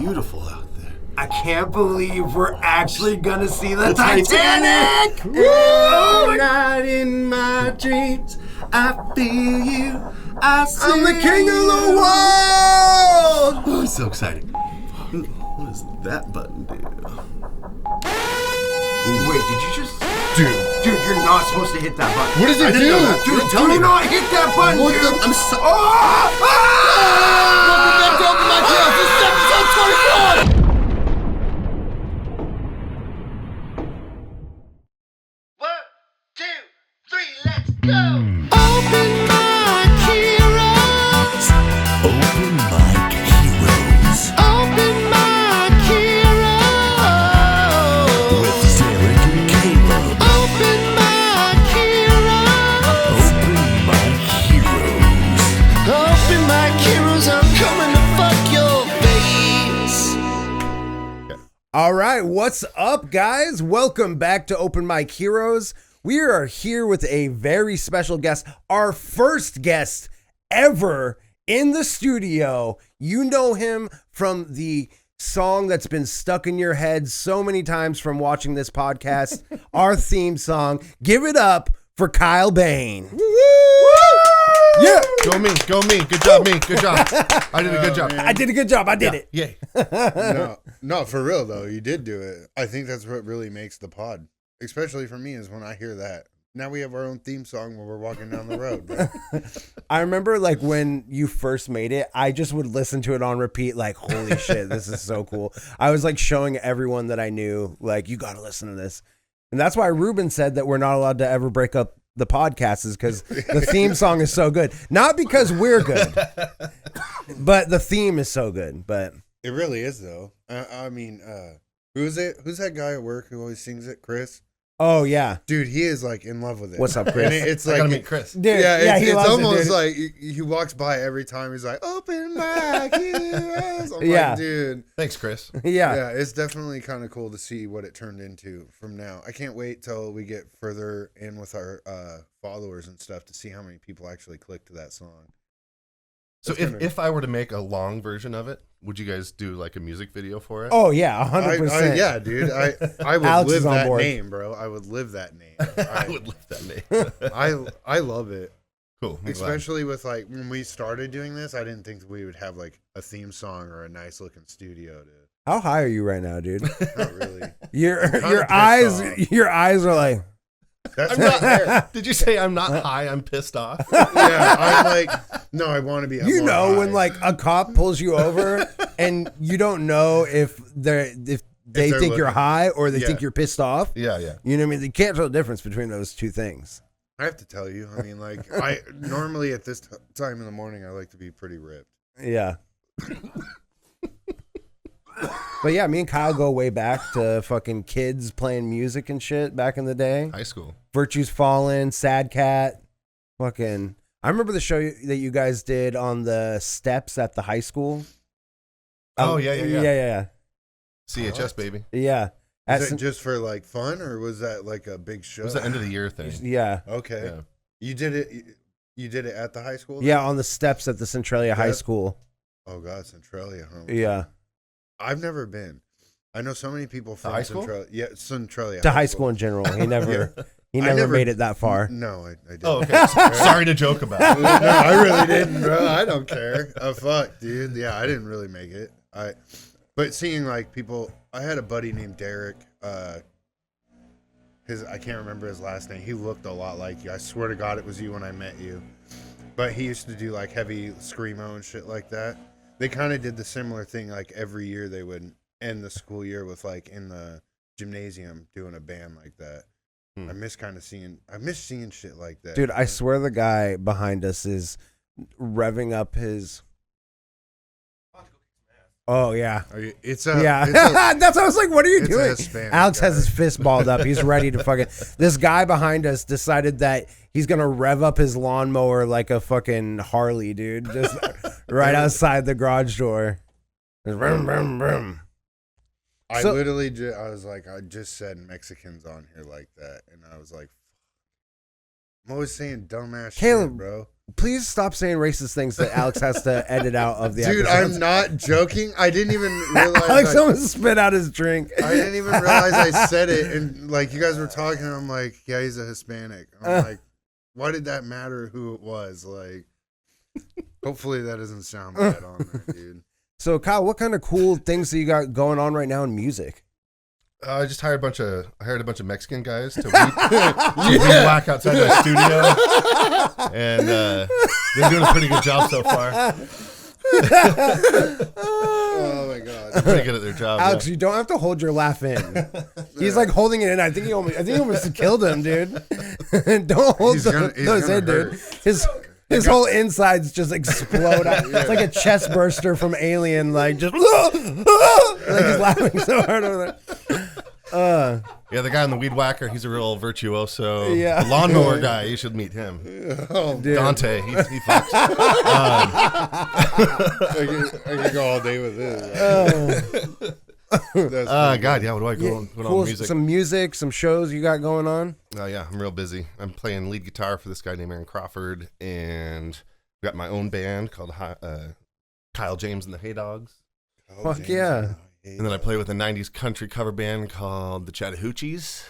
beautiful out there. I can't believe we're actually gonna see the Titanic! Every night in my dreams, I feel you. I'm the king of the world! Oh, it's so exciting. What does that button do? Wait, did you just... Dude, you're not supposed to hit that button. what does it do? Dude, tell me not hit that button, What dude! I'm so... Welcome back to Open My House. This is episode 24! 1, 2, 3, let's go! Open mic heroes. Open mic heroes Open mic heroes. with Derek and Caleb. Open mic heroes. Open mic heroes. Open mic heroes. I'm coming to fuck your face. All right, what's up, guys? Welcome back to Open Mic Heroes. We are here with a very special guest, our first guest ever in the studio. You know him from the song that's been stuck in your head so many times from watching this podcast, our theme song. Give it up for Kyle Bain. Yeah, Go me. Good job, me. Good job. I did a good job. I did a good job. I did it. Yay. No, for real though, you did do it. I think that's what really makes the pod, especially for me, is when I hear that. Now we have our own theme song when we're walking down the road. Bro. I remember like when you first made it, I just would listen to it on repeat like, holy shit, this is so cool. I was like showing everyone that I knew, like, you got to listen to this. And that's why Ruben said that we're not allowed to ever break up the podcast, is because the theme song is so good. Not because we're good, but the theme is so good. But It really is though. I mean, who's it? Who's that guy at work who always sings it? Chris. oh yeah, Dude, he is like in love with it. what's up, Chris? And it's I like gotta meet Chris. Dude, yeah, he it's loves it, almost dude. like he walks by every time. He's like, "Open my ears." I'm Yeah. like, dude. Thanks, Chris. yeah. Yeah, it's definitely kind of cool to see what it turned into from now. I can't wait till we get further in with our followers and stuff to see how many people actually click to that song. So That's gonna- if I were to make a long version of it, would you guys do like a music video for it? Oh yeah, 100%. Yeah, dude. I would Alex live is on that board. name, bro. I would live that name. I would lift that name. I love it. Cool. I'm glad. Especially with like when we started doing this, I didn't think that we would have like a theme song or a nice looking studio to How high are you right now, dude? not really. Your pissed eyes, off. your eyes are like. That's I'm not fair. not, did you say I'm not high? I'm pissed off. Yeah, I'm like, no, I want to be. You more know high. when like a cop pulls you over and you don't know if they they're think you're looking. high or they Yeah. think you're pissed off. Yeah, yeah. You know what I mean? You can't tell the difference between those two things. I have to tell you, I mean, like, I normally at this time in the morning, I like to be pretty ripped. Yeah. But yeah, me and Kyle go way back to fucking kids playing music and shit back in the day. High school. Virtue's Fallen, Sad Cat, fucking. I remember the show that you guys did on the steps at the high school. Oh, yeah. Yeah. CHS, baby. Yeah. At Is some- it just for like fun, or was that like a big show? It was the end of the year thing. yeah. Okay, Yeah. you did it. You did it at the high school. then? Yeah, on the steps at the Centralia High Yeah. School. Oh God, Centralia, huh? Yeah. I've never been. I know so many people from high school? Centralia. Yeah, Centralia. To high school in general. He never he I never never- made it that far. No, I didn't. Oh, okay. Sorry to joke about. No, I really didn't, bro. I don't care. Fuck, dude. Yeah, I didn't really make it. But seeing like people, I had a buddy named Derek. I can't remember his last name. He looked a lot like you. I swear to God, it was you when I met you. But he used to do like heavy screamo and shit like that. They kind of did the similar thing. Like every year, they would end the school year with like in the gymnasium doing a band like that. I miss seeing shit like that. Dude, I swear the guy behind us is revving up his. Oh yeah. It's Yeah. it's a- That's what I was like, what are you it's a doing? Hispanic Alex has guy. his fist balled up. He's ready to fucking. This guy behind us decided that he's gonna rev up his lawnmower like a fucking Harley, dude. Just right outside the garage door. Just vroom, vroom, vroom. I So- literally, I was like, I just said Mexicans on here like that, and I was like, I'm always saying dumbass Caleb, shit, bro. Please stop saying racist things that Alex has to edit out of the Dude, episodes. I'm not joking. I didn't even realize. Alex almost spit out his drink. I didn't even realize I said it, and like you guys were talking, I'm like, yeah, he's a Hispanic. I'm like, why did that matter who it was? Like, hopefully that doesn't sound bad on there, dude. So, Kyle, what kind of cool things do you got going on right now in music? I just hired a bunch of Mexican guys to weed whack outside my studio, and they're doing a pretty good job so far. Oh my god, They're pretty good at their job. Alex, yeah. you don't have to hold your laugh in. He's like holding it in. I think he almost killed him, dude. Don't hold He's those gonna in, dude. hurt. His whole insides just explode out. It's like a chest burster from Alien, like just like he's laughing so hard over there. Yeah, the guy on the weed whacker, he's a real virtuoso. Yeah. The lawnmower guy, you should meet him. oh, Dude. Dante, he fucks. I could go all day with this. That's God, yeah, what do I go on? Put Cool. on music? Some music, some shows you got going on. Oh yeah, I'm real busy. I'm playing lead guitar for this guy named Aaron Crawford, and I've got my own band called Kyle James and the Hay Dogs. Fuck yeah. And then I play with a 90s country cover band called the Chattahoochees.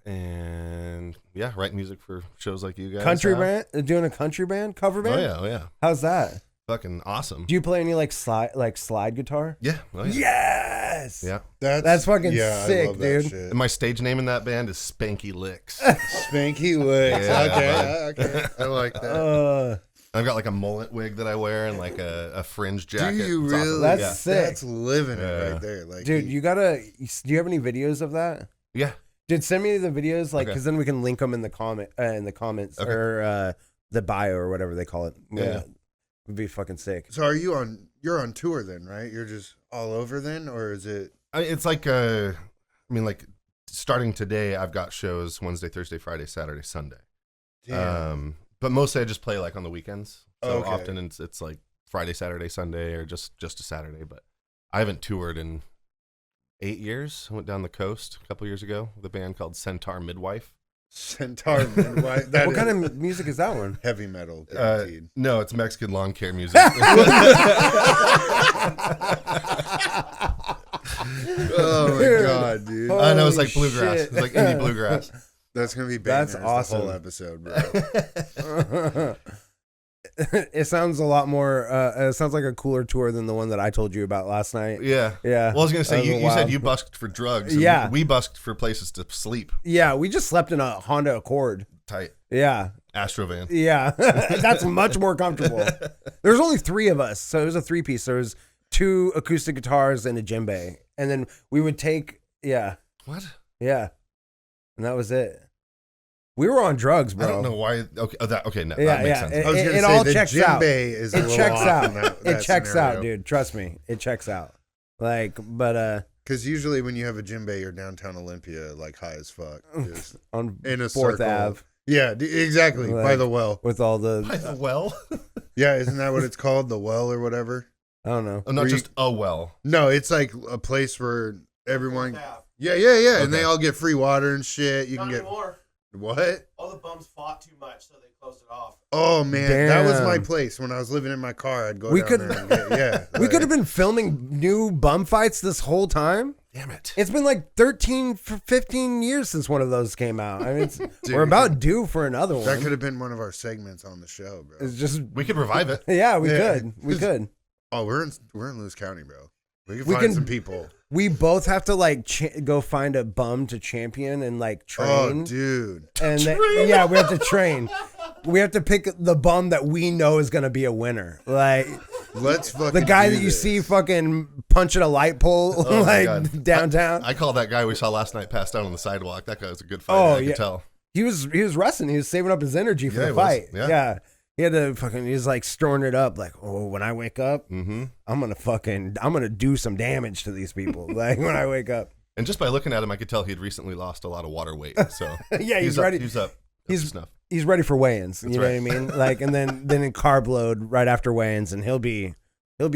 And yeah, write music for shows like you guys. Country have. band? Doing a country band? Cover band? Oh yeah. How's that? Fucking awesome. Do you play any like slide guitar? Yeah. Oh, yeah. Yes. Yeah. That's fucking I sick, love that dude. shit. And my stage name in that band is Spanky Licks. Spanky Licks. Yeah, Okay. I like that. I've got like a mullet wig that I wear and like a fringe Do jacket. you It's really? awesome. That's yeah. sick. That's living it Yeah. right there. Like, Dude, do you have any videos of that? Yeah. Dude, send me the videos, like, Okay. because then we can link them in the comments Okay. or the bio or whatever they call it. Yeah. Would be fucking sick. So you're on tour then, right? You're just all over then, or is it? It's like like starting today, I've got shows Wednesday, Thursday, Friday, Saturday, Sunday. Damn. But mostly I just play like on the weekends. So Okay. often it's like Friday, Saturday, Sunday, or just a Saturday. But I haven't toured in 8 years. I went down the coast a couple years ago with a band called Centaur Midwife. Centaur. What What kind of music is that one? heavy metal? Guaranteed. No, it's Mexican lawn care music. Oh my god, dude. I know it's like Holy bluegrass. shit. It's like indie bluegrass. That's gonna be That's bangers awesome. the whole episode, bro. It sounds a lot more. It sounds like a cooler tour than the one that I told you about last night. Yeah. Yeah. Well, I was gonna say That was you wild. said you busked for drugs. And Yeah. We busked for places to sleep. Yeah, we just slept in a Honda Accord. Tight. Yeah. Astrovan. Yeah. That's much more comfortable. There's only 3 of us, so it was a 3-piece. There was 2 acoustic guitars and a djembe. And then we would take, yeah. What? Yeah. And that was it. We were on drugs, bro. I don't know why. Okay. No, Yeah, that makes yeah. sense. I was gonna It say all the checks out. djembe is a It little checks off out. in that It checks scenario. out, dude. Trust me. It checks out. Like, but Because usually when you have a djembe, you're downtown Olympia, like high as fuck, just on in a 4th circle. Ave Yeah, exactly. By Like- the well. with all the, Well, Yeah, isn't that what it's called? The well or whatever? I don't know. not just a well. No, it's like a place where everyone. Yeah. And they Okay. all get free water and shit. You Not can get anymore. what? All the bums fought too much, so they closed it off. Oh man, that was my Damn. place when I was living in my car. I'd go We down could- there and get, yeah. We like- could have been filming new bum fights this whole time. Damn it. It's been like 13, 15 years since one of those came out. I mean, we're about due for another one. That could have been one of our segments on the show, bro. It's just, We could revive it. yeah, we Yeah. could. We could. Oh, we're in Lewis County, bro. We can We find can- some people. We both have to like go find a bum to champion and like train. Oh, dude. And yeah, we have to train. We have to pick the bum that we know is gonna be a winner. Like Let's fucking the guy do that you this. see fucking punching a light pole Oh, my like God. downtown. I call that guy we saw last night passed out on the sidewalk. That guy was a good fighter. Oh, I yeah. could tell. He was resting. He was saving up his energy for Yeah, the he was. fight. Yeah. Yeah. He had to fucking. He was like storing it up. Like, oh, when I wake up, Mm-hmm. I'm gonna do some damage to these people. Like when I wake up. And just by looking at him, I could tell he'd recently lost a lot of water weight. So Yeah, he's up, ready. He's up. He's- to snuff. He's ready for weigh-ins. You That's know right. what I mean? Like, and then in carb load right after weigh-ins, and he'll be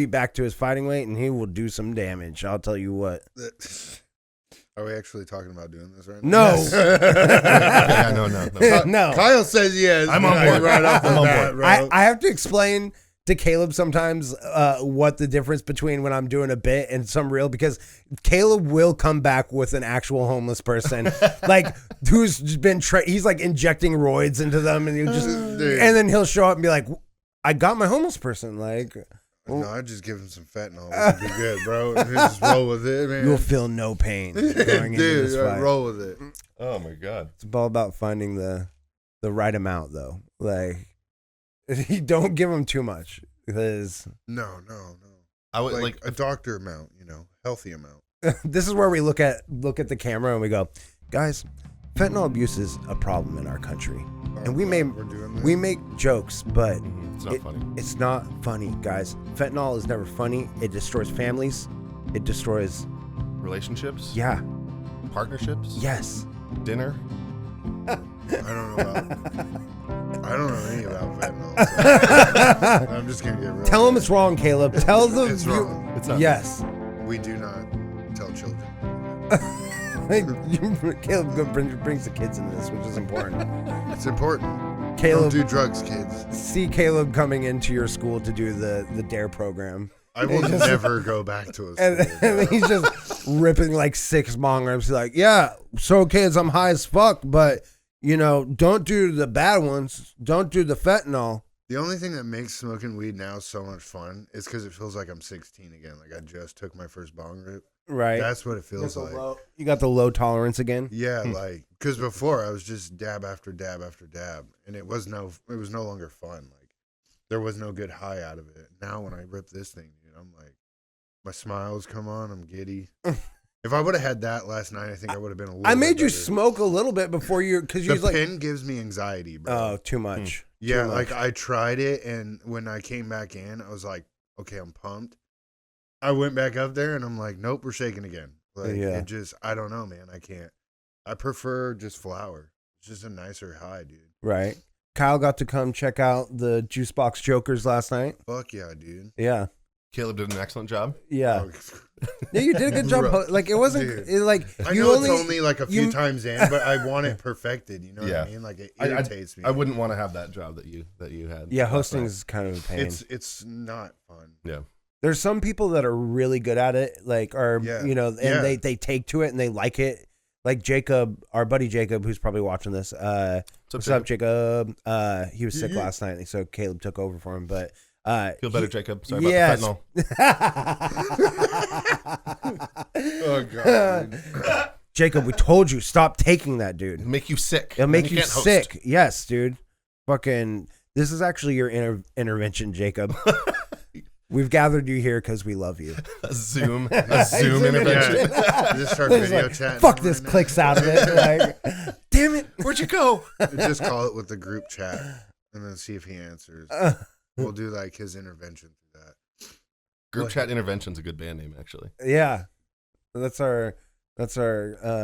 back to his fighting weight, and he will do some damage. I'll tell you what. Are we actually talking about doing this right No. now? Yeah, no. No. Kyle says yes. I'm on board. Right off the I'm on bat, board. bro. I have to explain to Caleb sometimes what the difference between when I'm doing a bit and some real, because Caleb will come back with an actual homeless person, like who's just been he's like injecting roids into them, and he'll just and then he'll show up and be like, I got my homeless person, like. No, I just give him some fentanyl. It'll be good, bro. And just roll with it, man. You'll feel no pain going into this Dude, fight. roll with it. Oh my god. It's all about finding the right amount, though. Like, you don't give them too much, because No. I would Like a doctor amount, healthy amount. this is where we look at the camera and we go, guys, fentanyl abuse is a problem in our country, and We're doing this. we make jokes, but it's not funny. It's not funny, guys. Fentanyl is never funny. It destroys families. It destroys. Relationships? Yeah. Partnerships? Yes. Dinner? I don't know any about fentanyl. So I'm just gonna get real. Tell them it's wrong, Caleb. Tell them It's wrong. It's not. Yes. We do not tell children. Caleb brings the kids into this, which is important. It's important. Caleb, Don't do drugs, kids. see Caleb coming into your school to do the DARE program. I will never go back to a And, school. and then he's just ripping like 6 bong rips. He's like, yeah, so kids, I'm high as fuck, but, don't do the bad ones. Don't do the fentanyl. The only thing that makes smoking weed now so much fun is because it feels like I'm 16 again. Like I just took my first bong rip. Right. That's what it feels like. You got the low tolerance again? Yeah, like because before I was just dab after dab after dab, and it was no longer fun. Like there was no good high out of it. Now when I rip this thing, dude, I'm like, my smiles come on. I'm giddy. If I would have had that last night, I think I would have been a little. I made bit you better. smoke a little bit before because The you like, pen gives me anxiety, bro. oh, too much. Yeah, Too like much. I tried it, and when I came back in, I was like, okay, I'm pumped. I went back up there, and I'm like, nope, we're shaking again. Like, Yeah. it just, I don't know, man. I can't. I prefer just flour. It's just a nicer high, dude. Right. Kyle got to come check out the Juice Box Jokers last night. Fuck yeah, dude. Yeah. Caleb did an excellent job. Yeah. Oh, Yeah, you did a good job. Bro, Like, it wasn't, dude. it, like, I you know only, it's only like a few you- times in, but I want it perfected. You know what I Yeah. mean? Like it I irritates me. I wouldn't want to have that job that you had. Yeah, last hosting night. is kind of a pain. It's not fun. Yeah. There's some people that are really good at it, like, or, Yeah. and Yeah. they take to it and they like it. Like Jacob, our buddy Jacob, who's probably watching this. What's up, Jacob? He was sick last night, so Caleb took over for him. But Feel better, Jacob. Sorry yes. about the fentanyl. Oh god. Dude. Jacob, we told you, stop taking that, dude. It'll make you sick. It'll make you can't host. sick. Yes, dude. Fucking, this is actually your intervention, Jacob. We've gathered you here because we love you. A Zoom intervention. Yeah. Just start He's video like, chatting. fuck right this, now. clicks out of it. Like, damn it. Where'd you go? Just call it with the group chat and then see if he answers. We'll do like his intervention through that. Group Chat Intervention's a good band name, actually. Yeah, that's our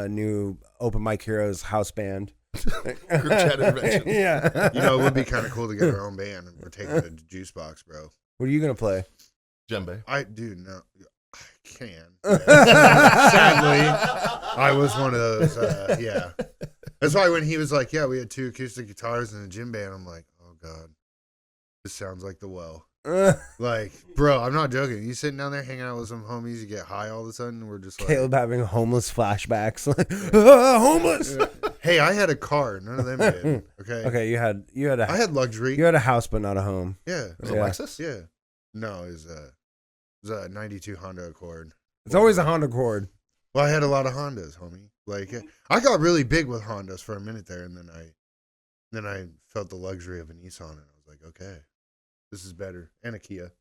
new Open Mic Heroes house band. Group Chat Intervention. Yeah. You know, it would be kind of cool to get our own band, and we're taking it to Juice Box, bro. What are you gonna play? Djembe. No, I can. Sadly, I was one of those. Yeah, that's why when he was like, "Yeah, we had 2 acoustic guitars and a gym band," I'm like, "Oh god, this sounds like the well." Like, bro, I'm not joking. You sitting down there hanging out with some homies, you get high all of a sudden, and we're just like, Caleb having homeless flashbacks. Like, homeless. "Hey, I had a car. None of them did." Okay. Okay, you had I had luxury. you had a house but not a home. Yeah. Was it Yeah. Lexus? Yeah. No, it was a 92 Honda Accord. It's always a Honda Accord. Well, I had a lot of Hondas, homie. Like, I got really big with Hondas for a minute there, and then I felt the luxury of a Nissan, and I was like, okay, this is better. And a Kia.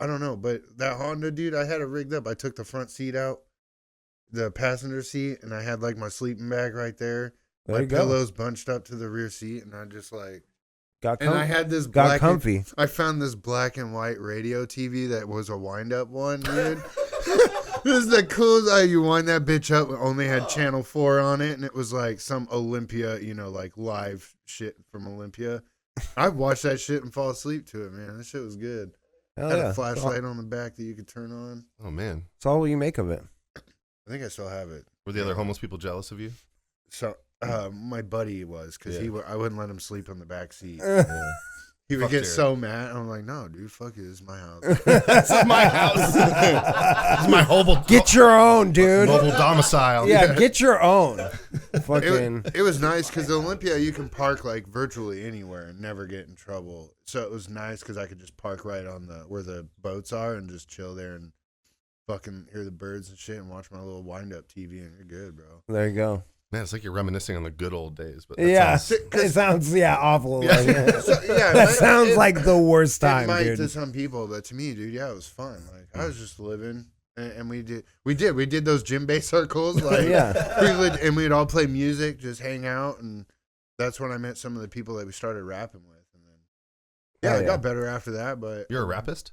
I don't know, but that Honda, dude, I had it rigged up. I took the front seat out, the passenger seat, and I had like my sleeping bag right there. There My you go. pillows bunched up to the rear seat, and I just like, Got and I had this got black comfy. I found this black and white radio TV that was a wind-up one, dude. This is the coolest. You wind that bitch up. It only had Channel 4 on it, and it was like some Olympia, like live shit from Olympia. I watched that shit and fall asleep to it, man. That shit was good. Hell Had yeah. a flashlight on the back that you could turn on. Oh, man. It's all you make of it. I think I still have it. Were the other homeless people jealous of you? So my buddy was, because I wouldn't let him sleep on the back seat. He would Fuck get Jared. so mad. I'm like, no, dude, fuck it. This is my house. This is my house. This is my Get your own, dude. mobile domicile. Yeah, get your own. Fucking. It was nice because the Olympia, you can park like virtually anywhere and never get in trouble. So it was nice because I could just park right on where the boats are and just chill there and fucking hear the birds and shit and watch my little wind-up TV, and you're good, bro. There you go. Man, it's like you're reminiscing on the good old days. But that Yeah, sounds- it sounds awful. Yeah. Like, So, yeah, that sounds like the worst it time, might dude. to some people, but to me, dude, yeah, it was fun. Like I was just living, and we did those gym base circles, like and we'd all play music, just hang out, and that's when I met some of the people that we started rapping with, and then it got better after that. But You're a rapist?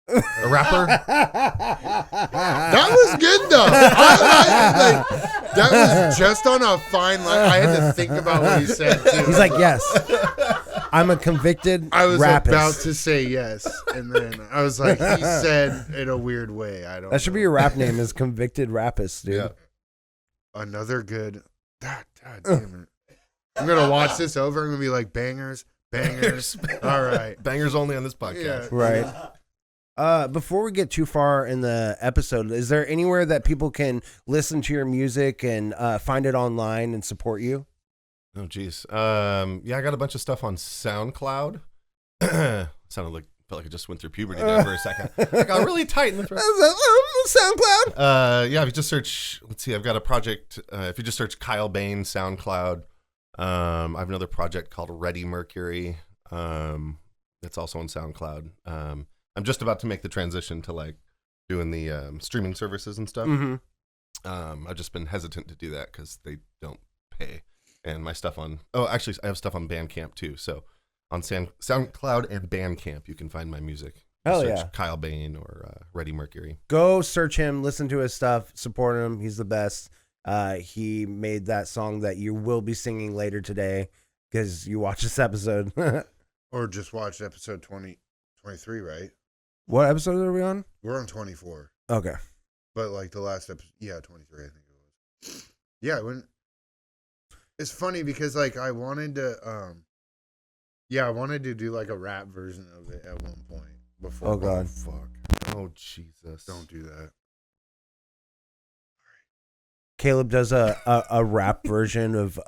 A rapper? that was good though. That was just on a fine line. I had to think about what he said too. He's like, yes, I'm a convicted I was rapist. about to say yes, and then I was like, he said in a weird way. I don't. That should know. be your rap name, is convicted rapist, dude. Yeah. Another good. God damn it! I'm gonna watch this over. I'm gonna be like bangers. All right. Bangers only on this podcast. Yeah. Right. Before we get too far in the episode, is there anywhere that people can listen to your music and find it online and support you? Oh, geez. Yeah, I got a bunch of stuff on SoundCloud. Felt like I just went through puberty there for a second. I got really tight in the throat. SoundCloud. Yeah, if you just search, let's see, I've got a project. If you just search Kyle Bain SoundCloud, I have another project called Ready Mercury. That's also on SoundCloud. I'm just about to make the transition to like doing the streaming services and stuff. Mm-hmm. I've just been hesitant to do that because they don't pay. And my stuff on, actually, I have stuff on Bandcamp too. So on SoundCloud and Bandcamp, you can find my music. Hell Search yeah. Kyle Bain or Ready Mercury. Go search him, listen to his stuff, support him. He's the best. He made that song that you will be singing later today because you watch this episode. Or just watch episode 23, right? What episode are we on? We're on 24. Okay. But like the last episode, 23, I think it was. Yeah, it's funny because like I wanted to do like a rap version of it at one point before. Oh God. Fuck. Oh, Jesus. Don't do that. Caleb does a rap version of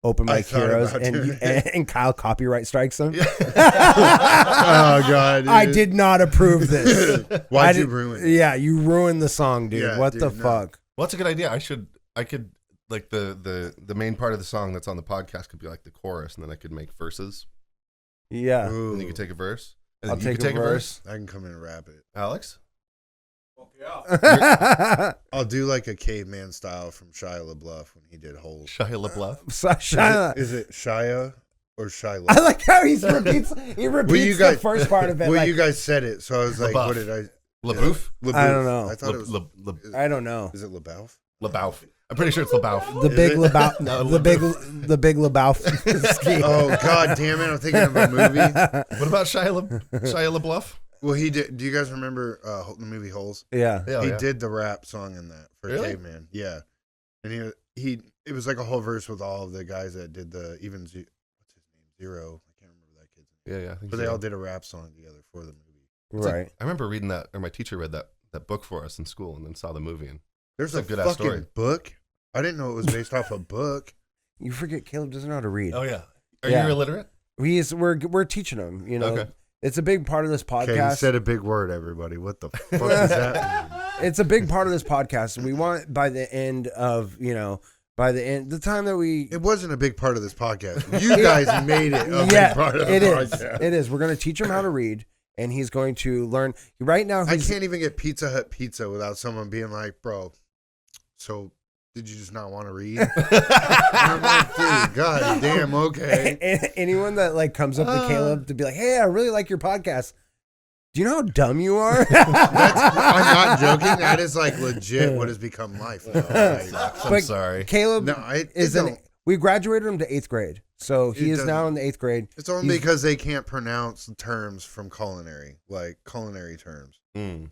Open I Mic thought Heroes, about and doing it. and Kyle copyright strikes him. Oh God. Dude. I did not approve this. Why'd you ruin it? Yeah, you ruined the song, dude. Yeah, what dude, the no. fuck? Well, that's a good idea. I could like the main part of the song that's on the podcast could be like the chorus, and then I could make verses. Yeah. Ooh, And you could take a verse. And I'll then you take could a verse. I can come in and rap it. Alex? I'll do like a caveman style from Shia LaBeouf when he did Holes. Shia LaBeouf? Is it Shia or Shia? I like how he repeats the first part of it. Well, like, you guys said it, so I was like, LaBeouf. what did I? LaBeouf? LaBeouf. I don't know. I thought it was. I don't know. Is it LaBeouf? LaBeouf. I'm pretty sure it's LaBeouf. The big it? Labouf. No, the big Labouf scheme. Oh God damn it! I'm thinking of a movie. What about Shia LaBeouf? Well, he did. Do you guys remember the movie Holes? Yeah. Yeah, He yeah. did the rap song in that for Really? Caveman. Yeah, and it was like a whole verse with all of the guys that did the what's his name? Zero. I can't remember that kid's name. Yeah, yeah. I think But so. they all did a rap song together for the movie. It's like- Right. I remember reading that, or my teacher read that book for us in school, and then saw the movie. And There's It's a a good-ass fucking story. book. I didn't know it was based off a book. You forget Caleb doesn't know how to read. yeah, are Yeah. you illiterate? We're teaching him. You know, Okay. it's a big part of this Okay, you podcast. said a big word, everybody. What the fuck is that? It's a big part of this podcast, and we want by the end of the time that we. It wasn't a big part of this podcast. You guys made it a Yeah, big part of the it is. podcast. It is. We're going to teach him how to read, and he's going to learn. Right now, I he's can't even get Pizza Hut pizza without someone being like, bro, so did you just not want to read? And I'm like, dude, god damn, okay. anyone that like comes up to Caleb to be like, "Hey, I really like your podcast. Do you know how dumb you are?" I'm not joking. That is like legit what has become life. now. Like, I'm But sorry. Caleb no, it is don't. we graduated him to 8th grade, so he It is now doesn't- in the 8th grade. It's only He's- because they can't pronounce terms from culinary, like culinary terms. Mm.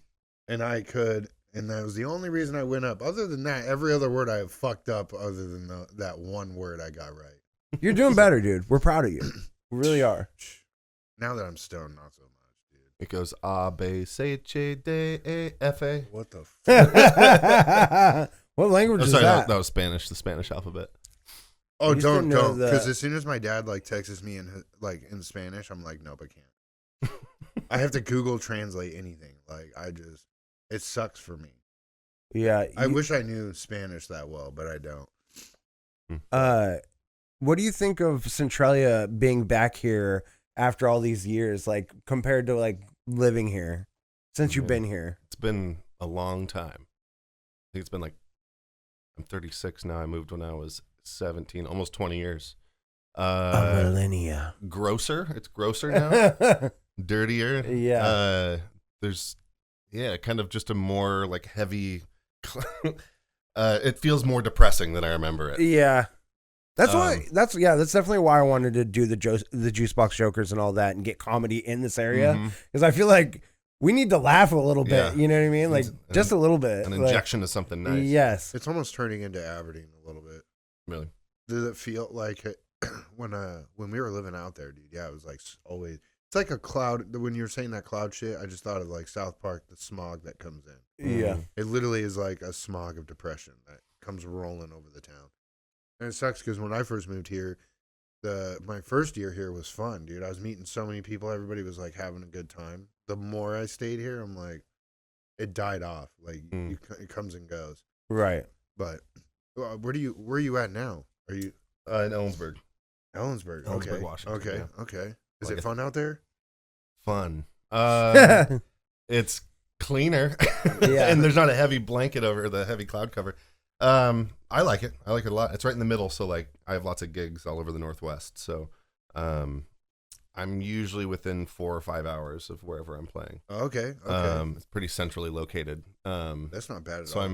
And I could, And that was the only reason I went up. Other than that, every other word I have fucked up other than that one word I got right. You're doing better, dude. We're proud of you. We really are. Now that I'm stoned, not so much, dude. It goes A, B, C, D, E, F, A. What the fuck? What language Oh, is sorry, that? that was Spanish, the Spanish alphabet. Oh, used to don't. know Because the- as soon as my dad like texts me in in Spanish, I'm like, nope, I can't. I have to Google translate anything. Like it sucks for me. Yeah. I wish I knew Spanish that well, but I don't. What do you think of Centralia being back here after all these years, like compared to like living here since you've been here? It's been a long time. I think it's been like, I'm 36 now. I moved when I was 17, almost 20 years. A millennia. Grosser. It's grosser now. Dirtier. Yeah. There's, kind of just a more like heavy. It feels more depressing than I remember it. Yeah. That's why. That's definitely why I wanted to do the Juice Box Jokers and all that and get comedy in this area because I feel like we need to laugh a little bit. Yeah. You know what I mean? Like just a little bit. An like, injection of something nice. Yes. It's almost turning into Aberdeen a little bit. Really. Did it feel like it when we were living out there, dude? Yeah, it was like always. It's like a cloud. When you were saying that cloud shit, I just thought of like South Park, the smog that comes in. Yeah. It literally is like a smog of depression that comes rolling over the town. And it sucks because when I first moved here, my first year here was fun, dude. I was meeting so many people. Everybody was like having a good time. The more I stayed here, I'm like, it died off. Like it comes and goes. Right. But where are you at now? Are you In Ellensburg. Ellensburg? Ellensburg, Okay. Washington, Okay. yeah. Okay. Is Like it fun out there? Fun. It's cleaner. Yeah. And there's not a heavy blanket over the heavy cloud cover. I like it. I like it a lot. It's right in the middle, so like I have lots of gigs all over the Northwest. So I'm usually within 4 or 5 hours of wherever I'm playing. Okay. Okay. It's pretty centrally located. That's not bad at So all.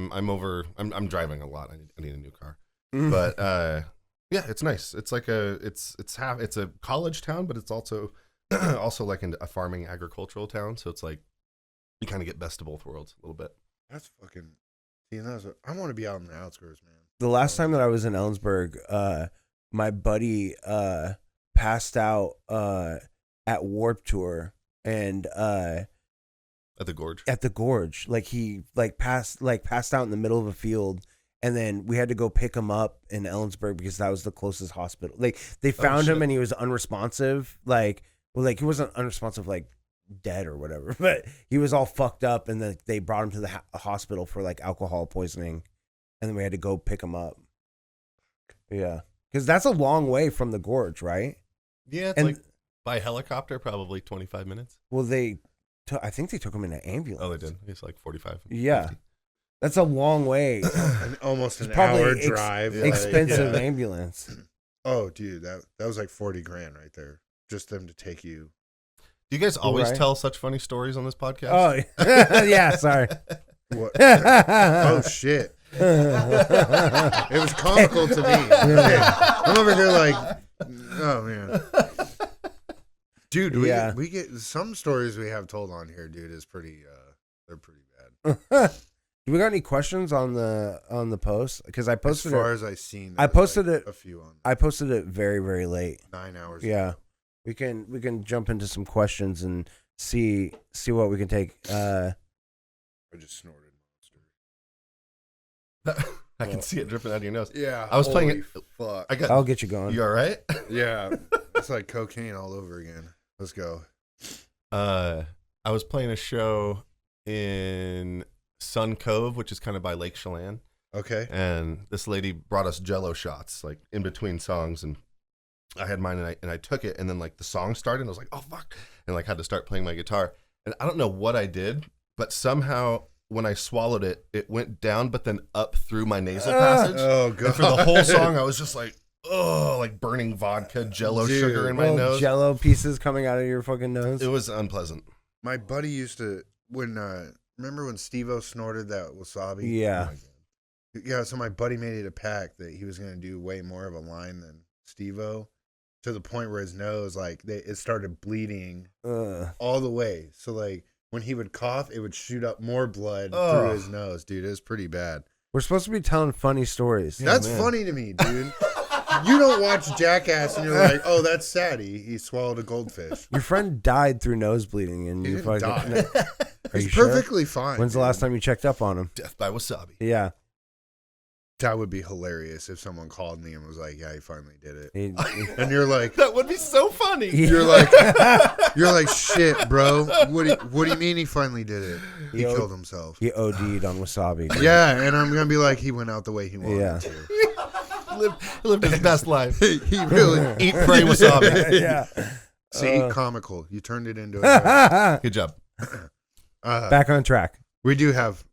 I'm driving a lot. I need a new car. Mm. But yeah, it's nice. It's like it's a college town, but it's also like a farming agricultural town. So it's like you kind of get best of both worlds a little bit. That's fucking. See, I want to be out in the outskirts, man. The last time that I was in Ellensburg, my buddy passed out at Warp Tour and At the gorge. at the gorge. Like he passed out in the middle of a field, and then we had to go pick him up in Ellensburg because that was the closest hospital. Like they found him shit. and he was unresponsive. Like he wasn't unresponsive, like dead or whatever, but he was all fucked up, and then they brought him to the hospital for like alcohol poisoning, and then we had to go pick him up. Yeah, because that's a long way from the gorge, right? Yeah, it's And- like by helicopter, probably 25 minutes. Well, I think they took him in an ambulance. Oh, they did. It's like 45. Yeah, 50. that's a long way. Almost an probably hour drive. like, Expensive yeah. ambulance. Oh, dude, that was like $40,000 right there, just them to take you. Do you guys always Right. tell such funny stories on this podcast? Oh, yeah. Sorry. What? Oh shit! It was comical to me. I'm over here like, oh man, dude. Yeah. We get some stories we have told on here, dude. Is pretty. They're pretty bad. Do we got any questions on the post? Because I As posted far it. as I seen, I there was, posted like, it- a few on I posted it very, very late. 9 hours. Yeah, ago. we can jump into some questions and see what we can take. I just snorted monster. I can see it dripping out of your nose. Yeah, I was playing holy it. Fuck. I got. I'll get you going. You all right? Yeah, it's like cocaine all over again. Let's go. I was playing a show in Sun Cove, which is kind of by Lake Chelan, Okay. and this lady brought us Jello shots like in between songs, and I had mine, and I took it, and then like the song started, and I was like, oh fuck, and like had to start playing my guitar, and I don't know what I did, but somehow when I swallowed it, it went down, but then up through my nasal passage, Oh and god. for the whole song, I was just like, oh, like burning vodka, Jello Dude. sugar in my Little nose. Jello pieces coming out of your fucking nose. It was unpleasant. My buddy used to remember when Steve-O snorted that wasabi? Yeah. Oh my God. Yeah, so my buddy made it a pact that he was gonna do way more of a line than Steve-O, to the point where his nose it started bleeding Ugh. all the way. So like when he would cough, it would shoot up more blood through his nose, dude. It was pretty bad. We're supposed to be telling funny stories. That's funny to me, dude. You don't watch Jackass and you're like, oh, that's sad. He swallowed a goldfish. Your friend died through nose bleeding, and He you didn't fucking. die. Are you He's sure? perfectly fine. When's the last time you checked up on him? Death by wasabi. Yeah. That would be hilarious if someone called me and was like, yeah, he finally did it. He- And you're like, That would be so funny. you're like, shit, bro. What do you mean he finally did it? He killed himself. He OD'd on wasabi. dude. Yeah, and I'm gonna be like, he went out the way he wanted Yeah. to. Lived his best life. He really Eat, pray, wasabi. Yeah. see comical. You turned it into a Good job. Back on track. we do have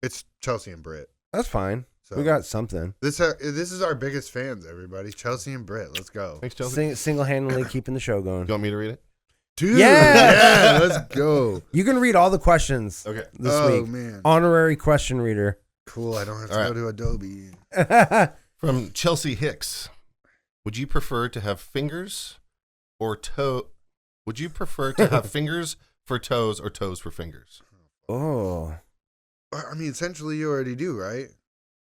it's Chelsea and Britt. That's fine. So We got something. this is our biggest fans, everybody. Chelsea and Britt. Let's go. Thanks, Chelsea. Single-handedly keeping the show going. You want me to read it? Dude, Yeah. let's go. You can read all the questions Okay. this week. Man. Honorary question reader. Cool. I don't have to All go to Adobe. From Chelsea Hicks. Would you prefer to have fingers or toe? Would you prefer to have fingers for toes or toes for fingers? Oh. I mean, essentially, you already do, right?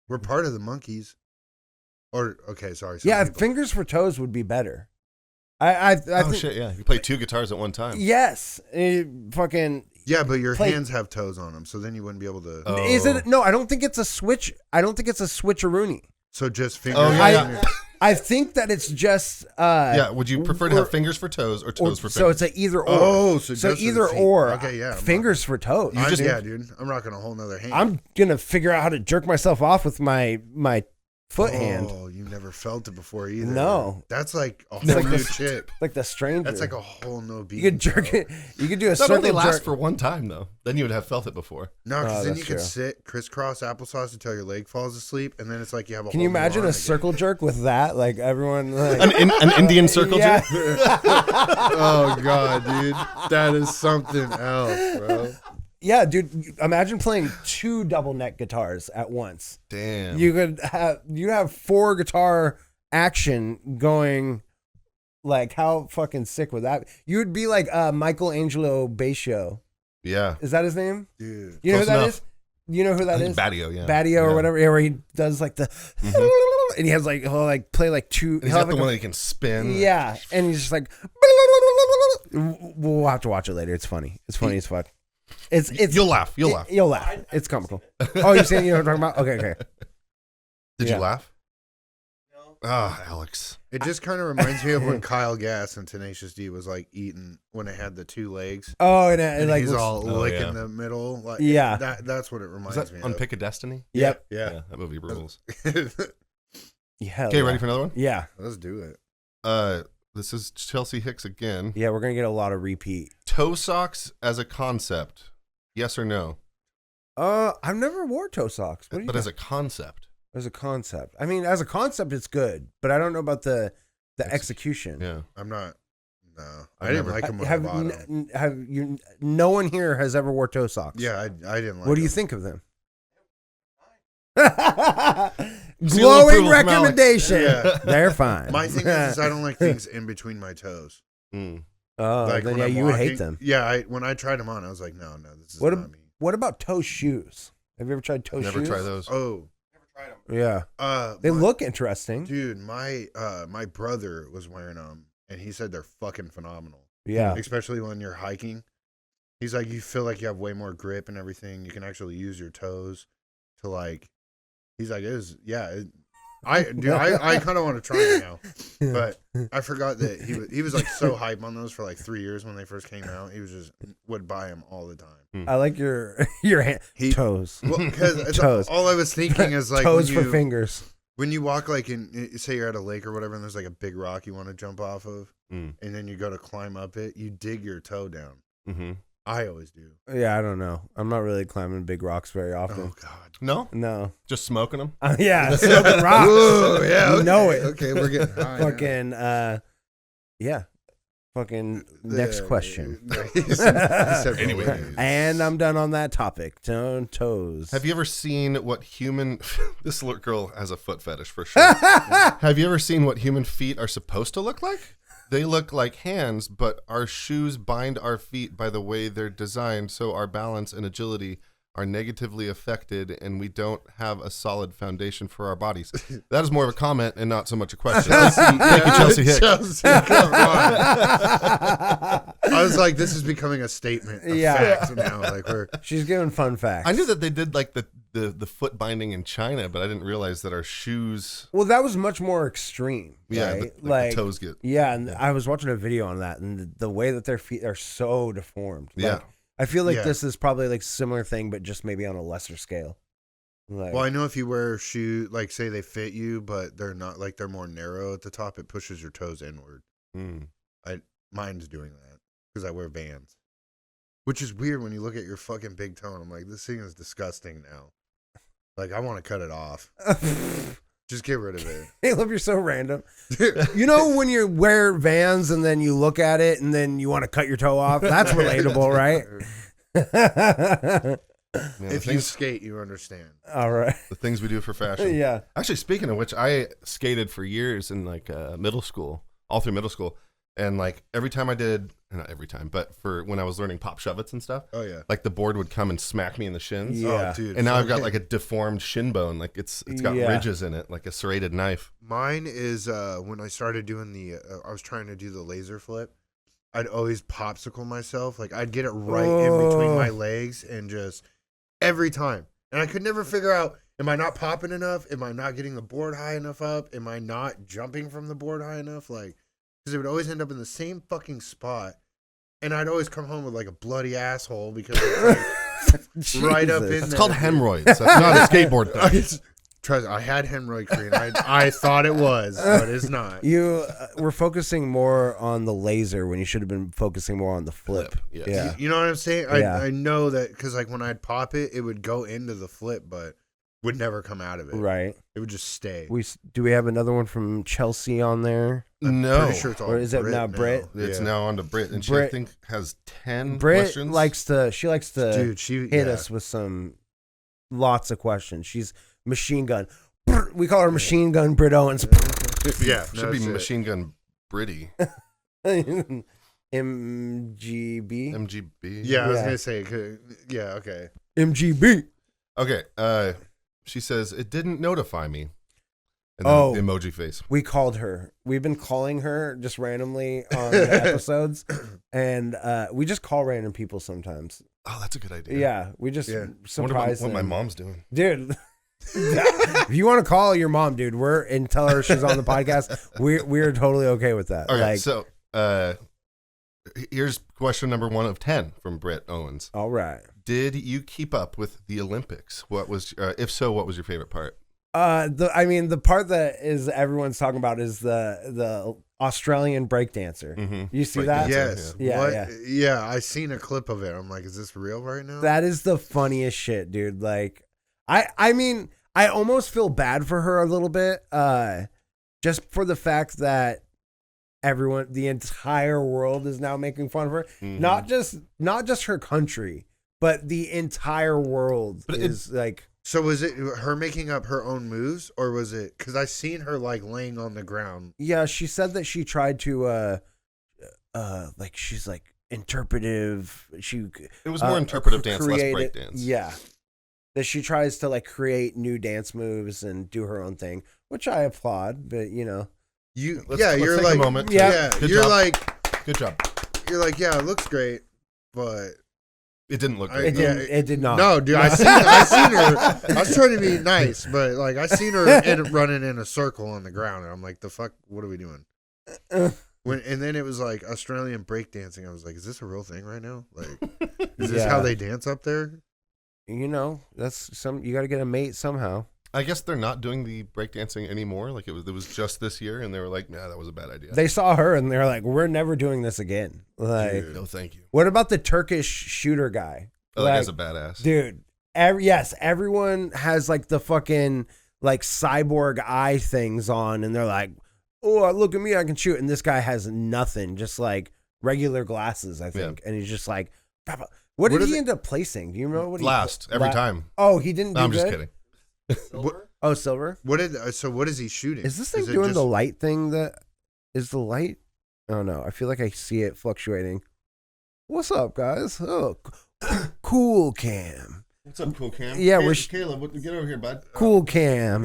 We're part of the monkeys. Or okay, sorry. some Yeah, people- fingers for toes would be better. I Oh think, shit! Yeah, you play two guitars at one time. Yes. Fucking. Yeah, but your play- hands have toes on them, so then you wouldn't be able to. Oh. Is it? No, I don't think it's a switch. I don't think it's a switcheroonie. So just fingers. Oh, yeah, I think that it's just. Yeah. Would you prefer to have fingers for toes or toes for fingers? So it's a either or. Oh, so so just either the feet. or. Okay, yeah, I'm Fingers for toes. Yeah, dude. I'm rocking a whole nother hand. I'm gonna figure out how to jerk myself off with my foot hand, Oh, you never felt it before either. No. That's like a It's whole like new this- chip. like the stranger. That's like a whole new beat. You could jerk it. You could do a that circle only lasts jerk. for one time though. Then you would have felt it before. No, because Oh, then that's you can true. sit crisscross applesauce until your leg falls asleep, and then it's like you have a. Can whole you new imagine arm a again. circle jerk with that? Like everyone. Like, An Indian circle yeah. jerk. Oh god, dude, that is something else, bro. Yeah, dude. Imagine playing two double neck guitars at once. Damn. You have 4 guitar action going. Like how fucking sick would that? You would be like Michelangelo Bascio. Yeah. Is that his name? Dude. You know who Close that enough. is? You know who that is? Badio, yeah. Badio or Yeah. whatever. Yeah, where he does like the and he has like he'll like play like two. And he's he'll got have, the like, one that he can spin. yeah, and he's just like. We'll have to watch it later. It's funny. It's funny as fuck. It's You'll laugh. You'll laugh. You'll laugh. It's comical. Oh, you're saying you know what I'm talking about? Okay, okay. Did Yeah. you laugh? No. Ah, Alex. It just kind of reminds me of when Kyle Gass and Tenacious D was like eating when it had the 2 legs. Oh, and And like he's all Oh, licking yeah. the middle. Like, Yeah. That's what it Was reminds that me on of. Pick of Destiny? Yep. Yeah. That movie rules. Yeah. Okay, ready for another one? Yeah. Let's do it. This is Chelsea Hicks again. Yeah, we're gonna get a lot of repeat. Toe socks as a concept. Yes or no? I've never wore toe socks. What do you But think? as a concept. As a concept. I mean, as a concept, it's good, but I don't know about the execution. Yeah. I'm not. No. I I've didn't never- like him when I Have bought him. have you? No one here has ever wore toe socks. Yeah, I didn't like What do you him. think of them? Seal Glowing approval from Alex. recommendation. Yeah. They're fine. My thing is I don't like things in between my toes. Mm. Oh, Like then when yeah, I'm you would walking- hate them. Yeah, when I tried them on, I was like, no, this is What not me. What about toe shoes? Have you ever tried toe Never shoes? try those. Oh, Yeah, they my- look interesting. Dude, my brother was wearing them, and he said they're fucking phenomenal. Yeah, Especially when you're hiking. He's like, you feel like you have way more grip and everything. You can actually use your toes to like. He's like, I kind of want to try it now, but I forgot that he was like so hype on those for like 3 years when they first came out. He was just would buy them all the time. I like your hand toes. Well, because Toes. all I was thinking is like Toes when for fingers. when you walk like in, say you're at a lake or whatever, and there's like a big rock you want to jump off of, Mm. and then you go to climb up it, you dig your toe down. Mm-hmm. I always do. Yeah, I don't know. I'm not really climbing big rocks very often. Oh God. No? No. Just smoking them? Yeah, smoking rocks. Whoa, yeah, You know it. Okay, we're getting high now. Fucking yeah. Fucking next question. Anyway. And I'm done on that topic. Toes. Have you ever seen what human... This girl has a foot fetish for sure. Have you ever seen what human feet are supposed to look like? They look like hands, but our shoes bind our feet by the way they're designed, so our balance and agility are negatively affected, and we don't have a solid foundation for our bodies. That is more of a comment and not so much a question. Thank you, Chelsea Hicks. Chelsea, come on. I was like, this is becoming a statement of fact now. Like she's giving fun facts. I knew that they did like the foot binding in China, but I didn't realize that our shoes. Well, that was much more extreme. Yeah, right? the toes get. Yeah, and I was watching a video on that, and the way that their feet are so deformed. Yeah. I feel like this is probably like similar thing, but just maybe on a lesser scale. Like, well, I know if you wear shoes, like say they fit you, but they're not like they're more narrow at the top, it pushes your toes inward. Mine's doing that because I wear Vans, which is weird when you look at your fucking big toe. And I'm like, this thing is disgusting now. Like I want to cut it off. Just get rid of it. Caleb, you're so random. You know when you wear Vans and then you look at it and then you want to cut your toe off? That's relatable, right? If you skate, you understand. All right. The things we do for fashion. Yeah. Actually, speaking of which, I skated for years in like middle school, all through middle school. And like every time I did, not every time, but for when I was learning pop shove-its and stuff. Oh yeah. Like the board would come and smack me in the shins. Yeah. Oh, dude. And now I've got like a deformed shin bone. Like it's got ridges in it, like a serrated knife. Mine is when I started doing I was trying to do the laser flip. I'd always popsicle myself. Like I'd get it right in between my legs and just every time. And I could never figure out, am I not popping enough? Am I not getting the board high enough up? Am I not jumping from the board high enough? Like, because it would always end up in the same fucking spot. And I'd always come home with like a bloody asshole because it's like right up in there. It's called hemorrhoids. That's not a skateboard thing. Trust me, I had hemorrhoid cream. I thought it was, but it's not. You were focusing more on the laser when you should have been focusing more on the flip. Yes. Yeah. You know what I'm saying? I know that because like when I'd pop it, it would go into the flip, but would never come out of it. Right. It would just stay. Do we have another one from Chelsea on there? No. Pretty sure it's all Or is it now Brit? It's now on to Brit, and she Brit- I think has 10 Brit questions. likes to Dude, she hit us with lots of questions. She's machine gun. We call her machine gun Brit Owens. Yeah, should be Machine Gun Britty. MGB. MGB. Yeah, I was gonna say. Yeah, okay. MGB. Okay. She says it didn't notify me. And then the emoji face. We called her. We've been calling her just randomly on the episodes, and we just call random people sometimes. Oh, that's a good idea. Yeah, we just surprise what them. my mom's doing, dude. If you want to call your mom, dude, and tell her she's on the podcast, we're totally okay with that. All right, so here's question number 1 of 10 from Britt Owens. All right. Did you keep up with the Olympics? What was, if so, what was your favorite part? The part that is everyone's talking about is the Australian breakdancer. Mm-hmm. You see that? Yes. Yeah. I seen a clip of it. I'm like, is this real right now? That is the funniest shit, dude. Like, I mean, I almost feel bad for her a little bit, just for the fact that the entire world is now making fun of her. Mm-hmm. Not just her country, but the entire world is like. So was it her making up her own moves, or was it because I seen her like laying on the ground? Yeah, she said that she tried to, like she's like interpretive. It was more interpretive dance, less break dance. Yeah, that she tries to like create new dance moves and do her own thing, which I applaud. But you're take like, a moment. Good job. like, good job. You're like, yeah, it looks great, but. It didn't look great. It did not. No, dude, I seen her. I was trying to be nice, but like I seen her running in a circle on the ground, and I'm like, the fuck, what are we doing? And then it was like Australian breakdancing. I was like, is this a real thing right now? Like, is this how they dance up there? You know, you got to get a mate somehow. I guess they're not doing the breakdancing anymore. Like it was just this year, and they were like, "Nah, that was a bad idea." They saw her, and they're like, "We're never doing this again." Like, dude, no, thank you. What about the Turkish shooter guy? Oh, that guy's a badass, dude. Yes, everyone has like the fucking like cyborg eye things on, and they're like, "Oh, look at me, I can shoot." And this guy has nothing, just like regular glasses, I think, and he's just like, "What did he end up placing? Do you remember what last he every time?" Oh, he didn't. No, I'm just kidding. Silver? Silver. So what is he shooting? Is this thing doing the light thing? Is the light? Oh no, I feel like I see it fluctuating. What's up, guys? Oh, cool cam. What's up, Cool Cam? Yeah, Caleb, we're get over here, bud. cool cam.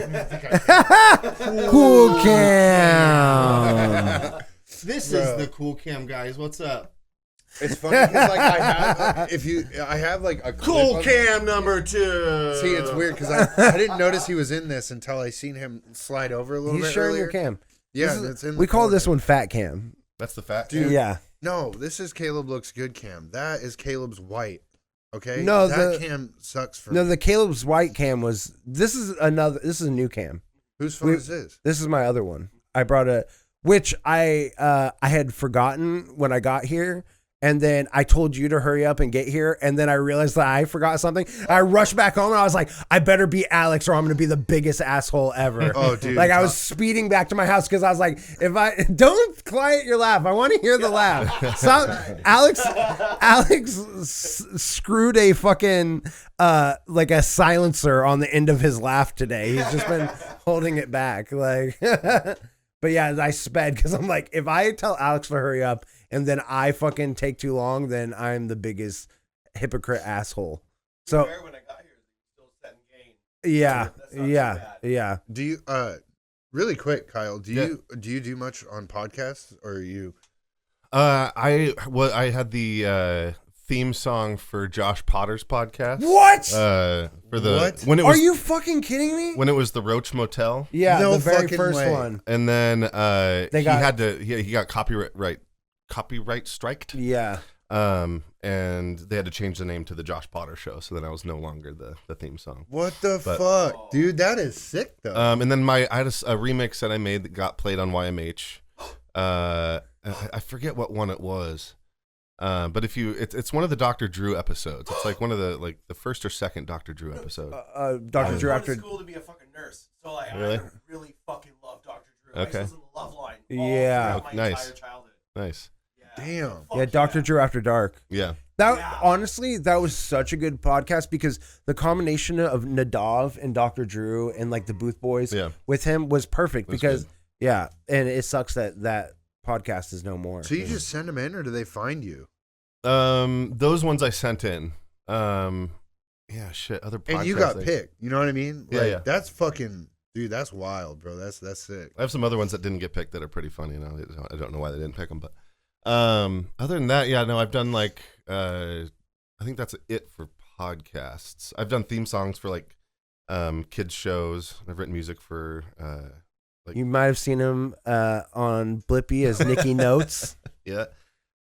Cool cam. This is the Cool Cam, guys. What's up? It's funny because like I have like a Cool clip of- Cam number 2. See, it's weird because I didn't notice he was in this until I seen him slide over a little He's bit sharing earlier. your cam. Yeah, This is- it's in. we the call corner. this one fat cam. That's the fat. Dude. Yeah. No, this is Caleb looks good cam. That is Caleb's white. Okay. No, that cam sucks for No, me. the Caleb's white cam was. This is a new cam. Whose phone is this? This is my other one. I brought which I had forgotten when I got here. And then I told you to hurry up and get here. And then I realized that I forgot something. I rushed back home and I was like, I better be Alex or I'm going to be the biggest asshole ever. Oh, dude. Like I was speeding back to my house because I was like, don't quiet your laugh. I want to hear the laugh. So Alex screwed a fucking, like a silencer on the end of his laugh today. He's just been holding it back. Like, but yeah, I sped because I'm like, if I tell Alex to hurry up, and then I fucking take too long, then I'm the biggest hypocrite asshole. So When I got here, still setting gain. yeah, That's not yeah, too bad. yeah. Do you really quick, Kyle? Do you do much on podcasts or are you? I had the theme song for Josh Potter's podcast. What? For the What? when it Are was you fucking kidding me? when it was the Roach Motel, Yeah, No the very fucking first way. one. and then he got copyright striked. Yeah. And they had to change the name to the Josh Potter Show, so then I was no longer the theme song. What the But- fuck, dude? That is sick though. And then I had a remix that I made that got played on YMH. I forget what one it was. But it's one of the Dr. Drew episodes. It's like one of the first or second Dr. Drew episode. Dr. Drew I after. went to school to be a fucking nurse, so like Really? I really fucking love Dr. Drew. Okay. I was in the Love Line. Yeah. All throughout my Nice. entire childhood. Nice. Yeah. Damn. Fuck Yeah, Dr. Drew After Dark. Yeah. That Yeah. honestly, that was such a good podcast because the combination of Nadav and Dr. Drew and like the Booth Boys Yeah. with him was perfect It was because good. yeah, and it sucks that podcast is no more. So you just send them in, or do they find you? Those ones I sent in. Yeah, shit. Other podcasts. And you got picked. You know what I mean? Yeah, Like, yeah. That's fucking dude. That's wild, bro. That's sick. I have some other ones that didn't get picked that are pretty funny. Now I don't know why they didn't pick them, but other than that, yeah, no, I've done like I think that's it for podcasts. I've done theme songs for like kids shows. I've written music for You might have seen him on Blippi as Nicky Notes. yeah.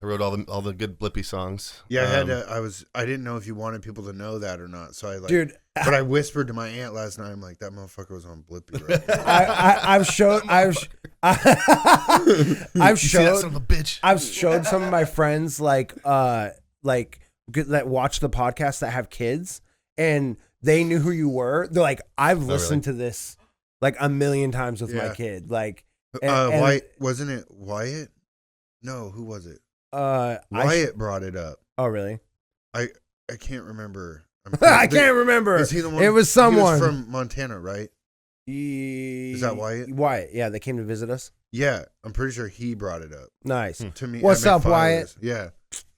I wrote all the good Blippi songs. Yeah, I had to, I didn't know if you wanted people to know that or not. So I like, Dude, but I whispered to my aunt last night. I'm like, that motherfucker was on Blippi. Right now. I've showed You see that son of a bitch. I've showed some of my friends like that watch the podcast that have kids and they knew who you were. They're like, I've listened to this like a million times with my Yeah. kid. Like, and- Wyatt, wasn't it Wyatt? No, who was it? Wyatt brought it up. Oh, really? I can't remember. I can't remember. Is he the one? It was someone He was from Montana, right? Is that Wyatt? Wyatt, yeah, they came to visit us. Yeah, I'm pretty sure he brought it up Nice. to me. What's I made up, fun of Wyatt? this. Yeah,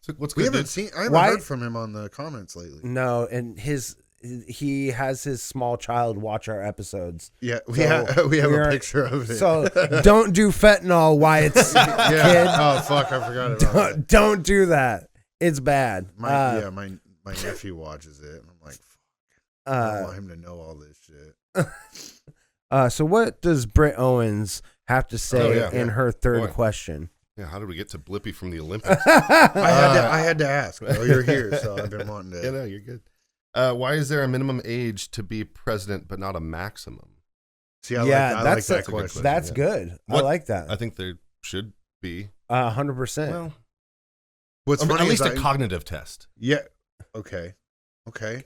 So what's we good, haven't dude? seen. I haven't Wyatt- heard from him on the comments lately. No, and he has his small child watch our episodes. Yeah, we So have we a are- picture of it. So don't do fentanyl, Wyatt's yeah. kid. Oh fuck, I forgot about that. Don't do that. It's bad. My nephew watches it, and I'm like, fuck, I don't want him to know all this shit. So what does Britt Owens have to say in her third Boy. question? Yeah, how did we get to Blippi from the Olympics? I had to ask. Bro. You're here, so I've been wanting to. Yeah, no, you're good. Why is there a minimum age to be president, but not a maximum? See, I Yeah, like that's that a good question. That's yeah. good. I What- like that. I think there should be. 100%. Well, What's I mean, funny at least is a cognitive test. yeah. Okay.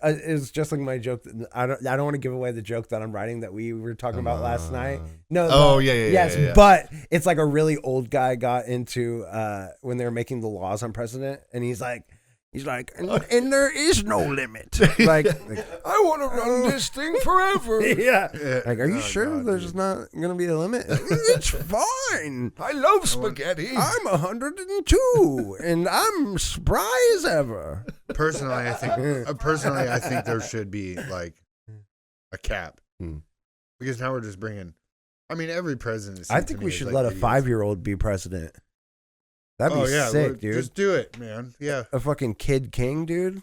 It's just like my joke. I don't want to give away the joke that I'm writing that we were talking about last night. No. Oh, the- yeah. Yes, yeah. but it's like a really old guy got into when they were making the laws on president, and he's like, He's like, and there is no limit. Like I want to run this thing forever. Yeah. Like, are you sure there's not going to be a limit? It's fine. I love spaghetti. I'm 102, and I'm spry as ever. Personally, I think there should be like a cap. Because now we're just bringing. I mean, every president. I think we should let a 5-year-old be president. That'd be sick, dude. Just do it, man. Yeah. A fucking kid king, dude.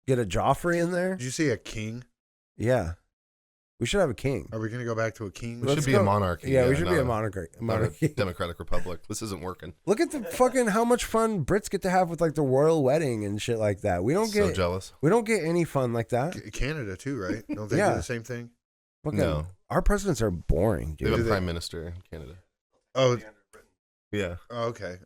Get a Joffrey in there. Did you see a king? Yeah. We should have a king. Are we going to go back to a king? We should be a monarchy. Yeah, we should be a monarchy. Not a democratic republic. This isn't working. Look at the fucking how much fun Brits get to have with like the royal wedding and shit like that. We don't get so jealous. We don't get any fun like that. Canada too, right? Don't they do the same thing? Fucking, no. Our presidents are boring, dude. They have a prime minister in Canada. Oh. Yeah. Oh, okay.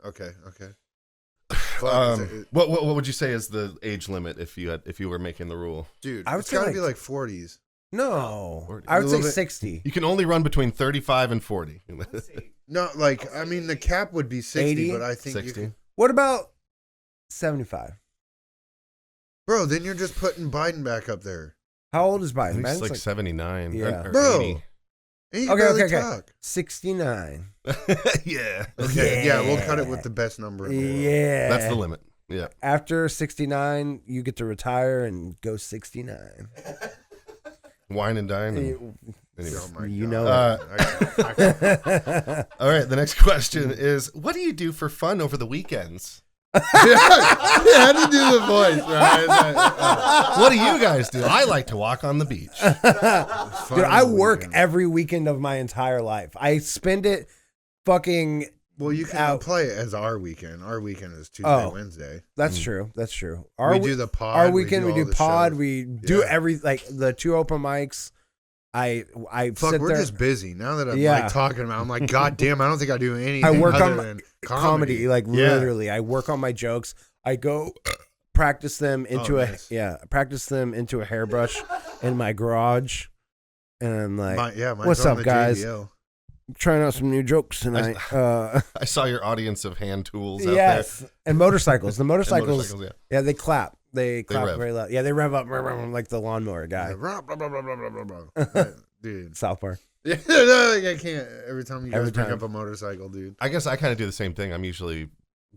What would you say is the age limit if you were making the rule? Dude, I would it's say got to like, be like 40s. No. 40. I would say 60. You can only run between 35 and 40. No, like, I mean, the cap would be 60, 80? but I think 60. you can. What about 75? Bro, then you're just putting Biden back up there. How old is Biden? He's Biden's like 79. Yeah. Or Bro. 80. And he can barely talk. 69. Yeah. Okay, yeah, we'll cut it with the best number in the world. Yeah. That's the limit. Yeah. After 69, you get to retire and go 69. Wine and dine. Anyway. Oh my You God. know All right. The next question is, what do you do for fun over the weekends? How do you do the voice, right? What do you guys do? I like to walk on the beach. Dude, I work every weekend of my entire life. I spend it fucking. Well, you can play it as our weekend. Our weekend is Tuesday, Wednesday. That's true. That's true. We do the pod. Our weekend, we do all the pod. shows. We do every, like, the 2 open mics. I Fuck, sit we're there. just busy. Now that I'm like talking about it, I'm like, God damn, I don't think I do anything I work other on than comedy. Like, literally. I work on my jokes. I go practice them into practice them into a hairbrush in my garage. And I'm like, what's up, guys? JBL. Trying out some new jokes tonight. I saw your audience of hand tools out there. And motorcycles. The motorcycles, motorcycles, yeah, they clap. They clap rev. very loud. Yeah, they rev up like the lawnmower guy. Dude. South Park. Yeah, no, I can't. Every time you guys bring up a motorcycle, dude. I guess I kind of do the same thing. I'm usually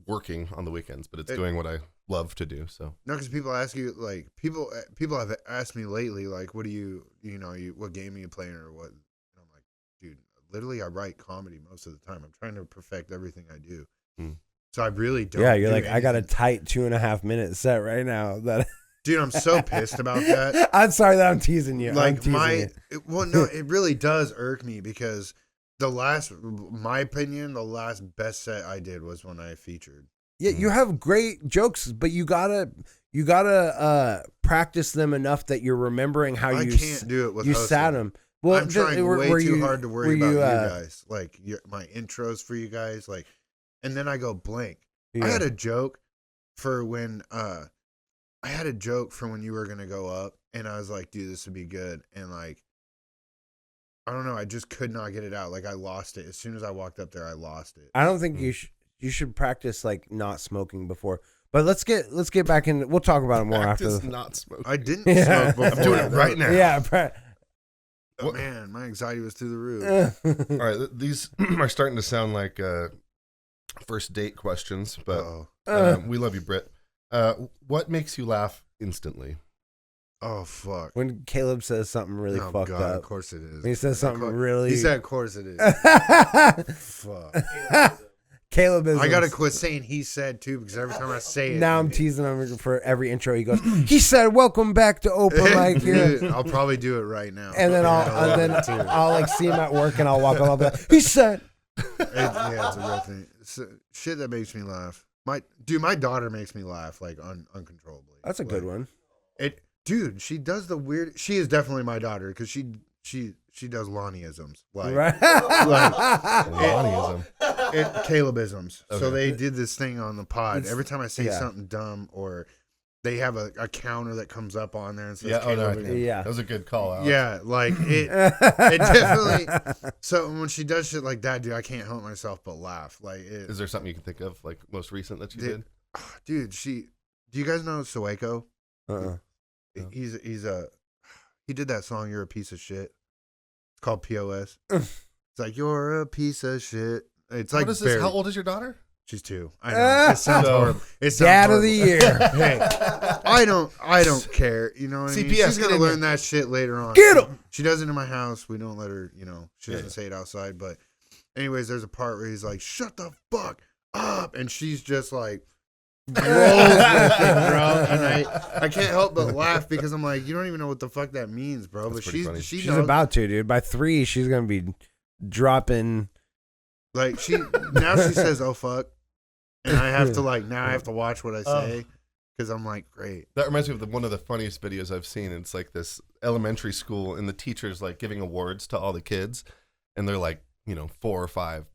working on the weekends, but it's doing what I love to do. So no, because people ask you, like, people have asked me lately, like, what do you what game are you playing or what? And I'm like, dude, literally, I write comedy most of the time. I'm trying to perfect everything I do. So I really don't. Yeah, you're like, anything. I got a tight 2.5 minute set right now. That dude, I'm so pissed about that. I'm sorry that I'm teasing you. Like it really does irk me because my opinion, the last best set I did was when I featured. Yeah, you have great jokes, but you gotta practice them enough that you're remembering how I can't do it with hosting. Sat them. Well, I'm trying way too hard to worry about you guys, like my intros for you guys, like, and then I go blank. Yeah. I had a joke for when you were gonna go up, and I was like, dude, this would be good, and like, I don't know, I just could not get it out. Like, I lost it as soon as I walked up there. I lost it. I don't think you should practice like not smoking before. But let's get back in. We'll talk about it more practice after. Not smoking. I didn't smoke before. I'm doing it right now. Yeah. Oh, man, my anxiety was through the roof. All right, these are starting to sound like first date questions, but we love you, Britt. What makes you laugh instantly? Oh, fuck. When Caleb says something really fucked up. Of course it is. When he says something really... He said, of course it is. Fuck. Caleb is... I got to quit saying he said, too, because every time I say it... Now I'm teasing him for every intro. He goes, he said, welcome back to Open Mic here. I'll probably do it right now. And then I'll like see him at work and I'll walk up and I'll be like, he said... Yeah, it's a real thing. Shit that makes me laugh. My daughter makes me laugh, like, uncontrollably. That's a good one. Dude, she does the weird... She is definitely my daughter, because she does Lonnieisms. Like, Lonnieism. Calebisms. Okay. So they did this thing on the pod. Every time I say something dumb, or they have a counter that comes up on there and says that was a good call out. Yeah, like it definitely... So when she does shit like that, dude, I can't help myself but laugh. Like, is there something you can think of, like, most recent that you did? Dude, she... Do you guys know Sueco? Uh-uh. He did that song, You're a Piece of Shit. It's called POS. It's like, you're a piece of shit. It's like, what is this? How old is your daughter? She's 2. I know. It sounds horrible. It sounds Dad horrible. of the year. Hey, I don't care. You know what I mean? CPS, She's going to learn that shit later on. Get him! She does it in my house. We don't let her, she doesn't say it outside. But anyways, there's a part where he's like, shut the fuck up. And she's just like, rolls with it, bro. And I can't help but laugh because I'm like, you don't even know what the fuck that means, bro. That's but pretty funny. she's She's about to, dude. By 3, she's gonna be dropping. like now she says, oh fuck. And I have to I have to watch what I say because I'm like, great. That reminds me of one of the funniest videos I've seen. It's like this elementary school, and the teacher's like giving awards to all the kids, and they're like, 4 or 5,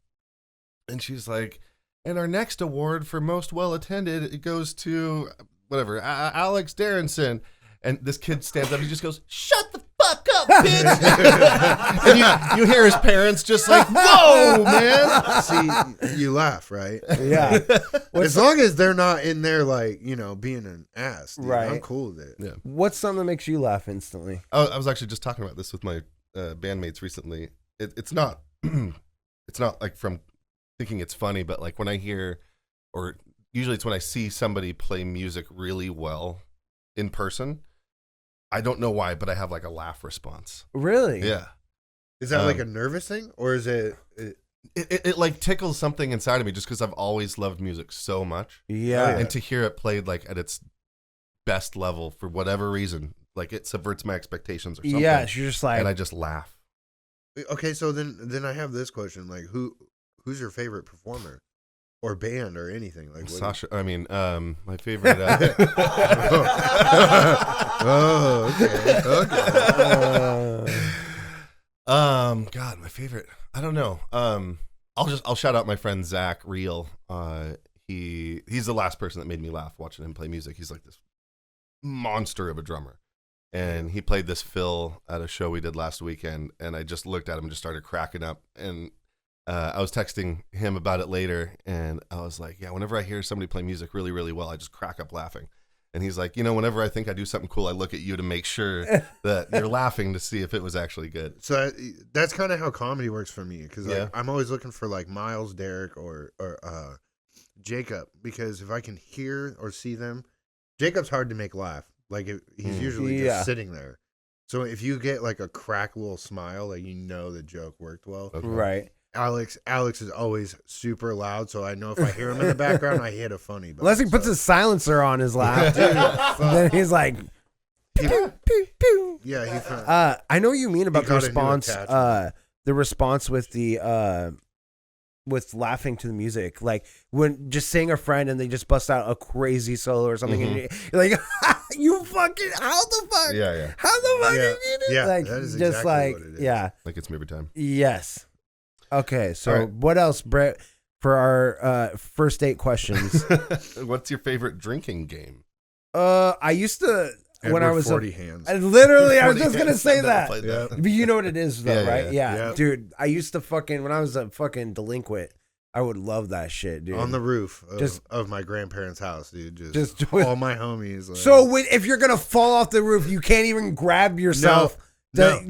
and she's like, and our next award for most well attended, it goes to whatever Alex Darrenson, and this kid stands up, he just goes, shut the fuck up, bitch. And you hear his parents just like, whoa, man. See, you laugh, right? Yeah. As long as they're not in there being an ass, dude, Right. I'm cool with it. Yeah. What's something that makes you laugh instantly? I was actually just talking about this with my bandmates recently. It's not it's not like from thinking it's funny, but like when I hear, or usually it's when I see somebody play music really well in person, I don't know why, but I have like a laugh response. Really? Yeah. Is that like a nervous thing, or is it? It like tickles something inside of me just because I've always loved music so much. Yeah. And to hear it played like at its best level for whatever reason, like it subverts my expectations or something. Yeah, you're just like, and I just laugh. Okay, so then I have this question: like, who's your favorite performer, or band, or anything? Like Sasha. I mean, my favorite. Oh, okay. God, my favorite. I don't know. I'll shout out my friend Zach Reel. He's the last person that made me laugh watching him play music. He's like this monster of a drummer, and he played this fill at a show we did last weekend, and I just looked at him and just started cracking up. And I was texting him about it later, and I was like, yeah, whenever I hear somebody play music really, really well, I just crack up laughing. And he's like, whenever I think I do something cool, I look at you to make sure that you're laughing to see if it was actually good. So that's kind of how comedy works for me, because Yeah. I'm always looking for like Miles, Derek, or Jacob, because if I can hear or see them, Jacob's hard to make laugh. Like he's usually just sitting there. So if you get like a crack little smile, like the joke worked well. Okay. right. Alex is always super loud, so I know if I hear him in the background, I hit a funny. Unless he puts a silencer on his laugh, then he's like, pew, pew, pew. Yeah, I know what you mean about the got a new response. attachment. The response with the with laughing to the music, like when just seeing a friend and they just bust out a crazy solo or something, and you're like, you fucking, how the fuck? Yeah. How the fuck Yeah. did you do? Yeah, Like, that is just exactly like, what it is. yeah, Like it's movie time. yes. Okay, so All right. what else, Brett, for our first date questions? What's your favorite drinking game? I used to when I Edward was 40 hands. I literally, I was 40 just gonna hands. say I've never that. played Yeah. But you know what it is, though, Yeah, right? yeah. Yeah. Dude. I used to when I was a fucking delinquent, I would love that shit, dude. On the roof Just- of my grandparents' house, dude. Just- all my homies. Like, So if you're gonna fall off the roof, you can't even grab yourself. No.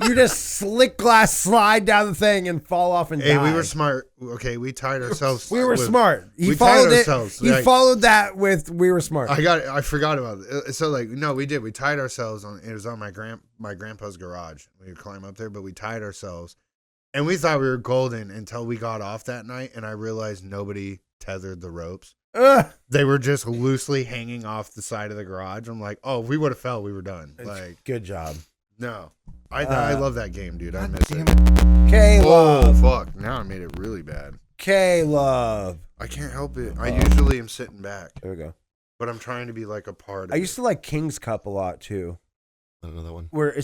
You just slick glass slide down the thing and fall off and Hey, die. we were smart. Okay, we tied ourselves. We were with- smart. He we followed tied it. ourselves, He like- followed that with we were smart. I forgot about it. So no, we did. We tied ourselves on. It was on my grandpa's garage. We would climb up there, but we tied ourselves, and we thought we were golden until we got off that night, and I realized nobody tethered the ropes. Ugh. They were just loosely hanging off the side of the garage. I'm like, oh, if we would have fell, we were done. Like, Good job. no, I love that game, dude. I miss it. Caleb. Oh fuck! Now I made it really bad. Caleb. I can't help it. I usually am sitting back, There we go. but I'm trying to be like a part of I used to like King's Cup a lot too. I don't know that one. Where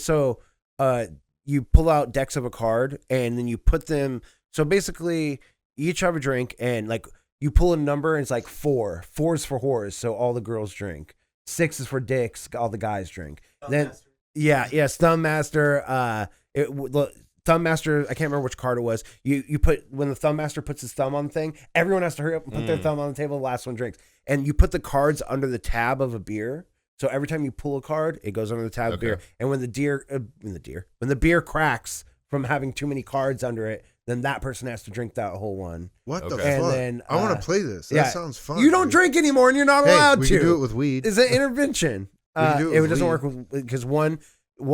you pull out decks of a card and then you put them. So basically, you each have a drink and like you pull a number and it's like 4. 4 is for whores, so all the girls drink. 6 is for dicks, all the guys drink. Then yeah, Stun Master. Thumb Master, I can't remember which card it was. You put, when the Thumb Master puts his thumb on the thing, everyone has to hurry up and put their thumb on the table. The last one drinks. And you put the cards under the tab of a beer. So every time you pull a card, it goes under the tab of beer. And when the beer cracks from having too many cards under it, then that person has to drink that whole one. What the fuck? And then, I want to play this. That sounds fun. You don't drink anymore, and you're not allowed we to. can do it with weed. It's an intervention. It doesn't work because one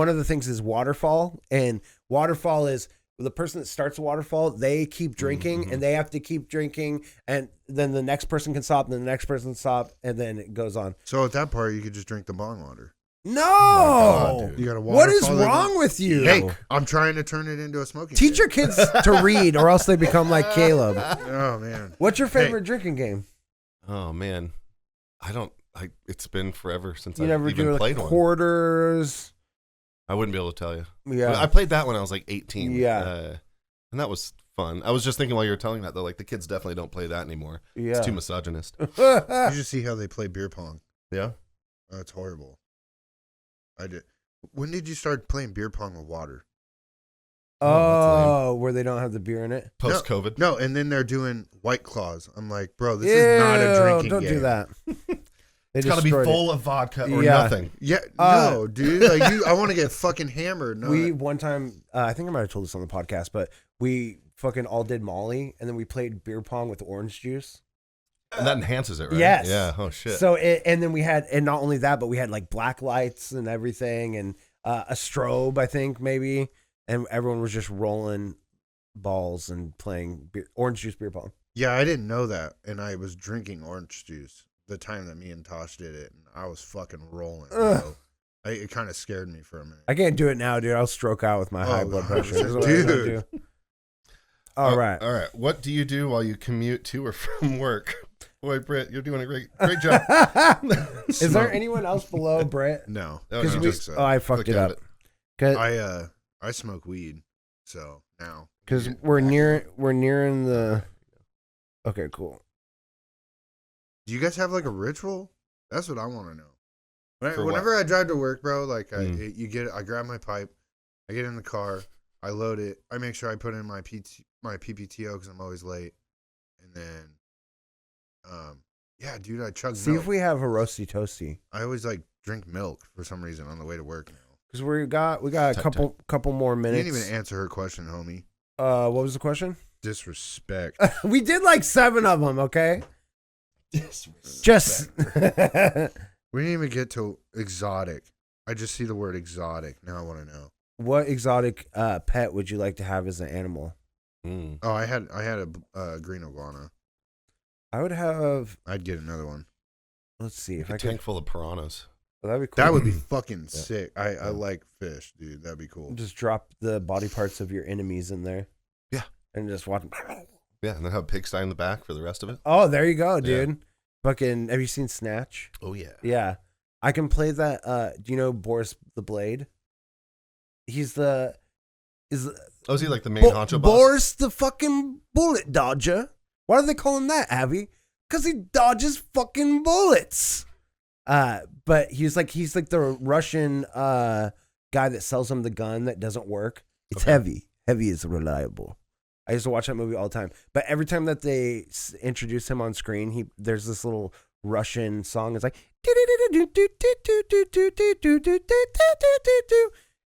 of the things is waterfall, and waterfall is the person that starts a waterfall. They keep drinking, and they have to keep drinking, and then the next person can stop, and then the next person can stop, and then it goes on. So at that part, you could just drink the bong water. No, God, you got a what is wrong with you? Hey, I'm trying to turn it into a smoking. Teach your kids to read, or else they become like Caleb. Oh man, what's your favorite drinking game? Oh man, it's been forever since I've even do played one. Quarters. I wouldn't be able to tell you. Yeah, I played that when I was like 18. Yeah, and that was fun. I was just thinking while you were telling that though, like the kids definitely don't play that anymore. Yeah, it's too misogynist. You just see how they play beer pong. Yeah, that's horrible. I did. When did you start playing beer pong with water? Oh, where they don't have the beer in it? Post-COVID. No, and then they're doing White Claws. I'm like, bro, this is not a drinking don't game. do that. It's got to be full of vodka or nothing. Yeah, no, dude. Like I want to get fucking hammered. No, we one time, I think I might have told this on the podcast, but we fucking all did Molly, and then we played beer pong with orange juice. And that enhances it, right? Yes. Yeah. Oh shit. So and then we had, and not only that, but we had like black lights and everything, and a strobe, I think maybe, and everyone was just rolling balls and playing orange juice beer pong. Yeah, I didn't know that, and I was drinking orange juice the time that me and Tosh did it, and I was fucking rolling. So it kind of scared me for a minute. I can't do it now, dude. I'll stroke out with my high blood pressure. Dude. All right. All right. What do you do while you commute to or from work? Boy, Britt, you're doing a great job. Is there anyone else below Britt? No. I fucked it up. I smoke weed, so now. Because we're nearing the. Okay, cool. Do you guys have like a ritual? That's what I want to know. Whenever I drive to work, bro, like I grab my pipe, I get in the car, I load it, I make sure I put in my PPTO because I'm always late, and then, yeah, dude, I chug milk. See if we have a roasty toasty. I always like drink milk for some reason on the way to work now. Because we got a couple more minutes. You didn't even answer her question, homie. What was the question? Disrespect. We did like 7 of them. Okay. Disrespect. Just. We didn't even get to exotic. I just see the word exotic. Now I want to know. What exotic pet would you like to have as an animal? Oh, I had a green iguana. I'd get another one. Let's see if a tank full of piranhas. Well, that'd be cool. That would be fucking sick. I like fish, dude. That'd be cool. Just drop the body parts of your enemies in there. Yeah. And just watch them. Yeah, and then have a pigsty in the back for the rest of it. Oh, there you go, dude. Yeah. Fucking, have you seen Snatch? Oh, yeah. Yeah. I can play that. Do you know Boris the Blade? Is he like the main honcho boss? Boris the fucking bullet dodger. Why do they call him that, Abby? Because he dodges fucking bullets. But he's like the Russian guy that sells him the gun that doesn't work. It's heavy. Heavy is reliable. I used to watch that movie all the time. But every time that they introduce him on screen, there's this little Russian song. It's like,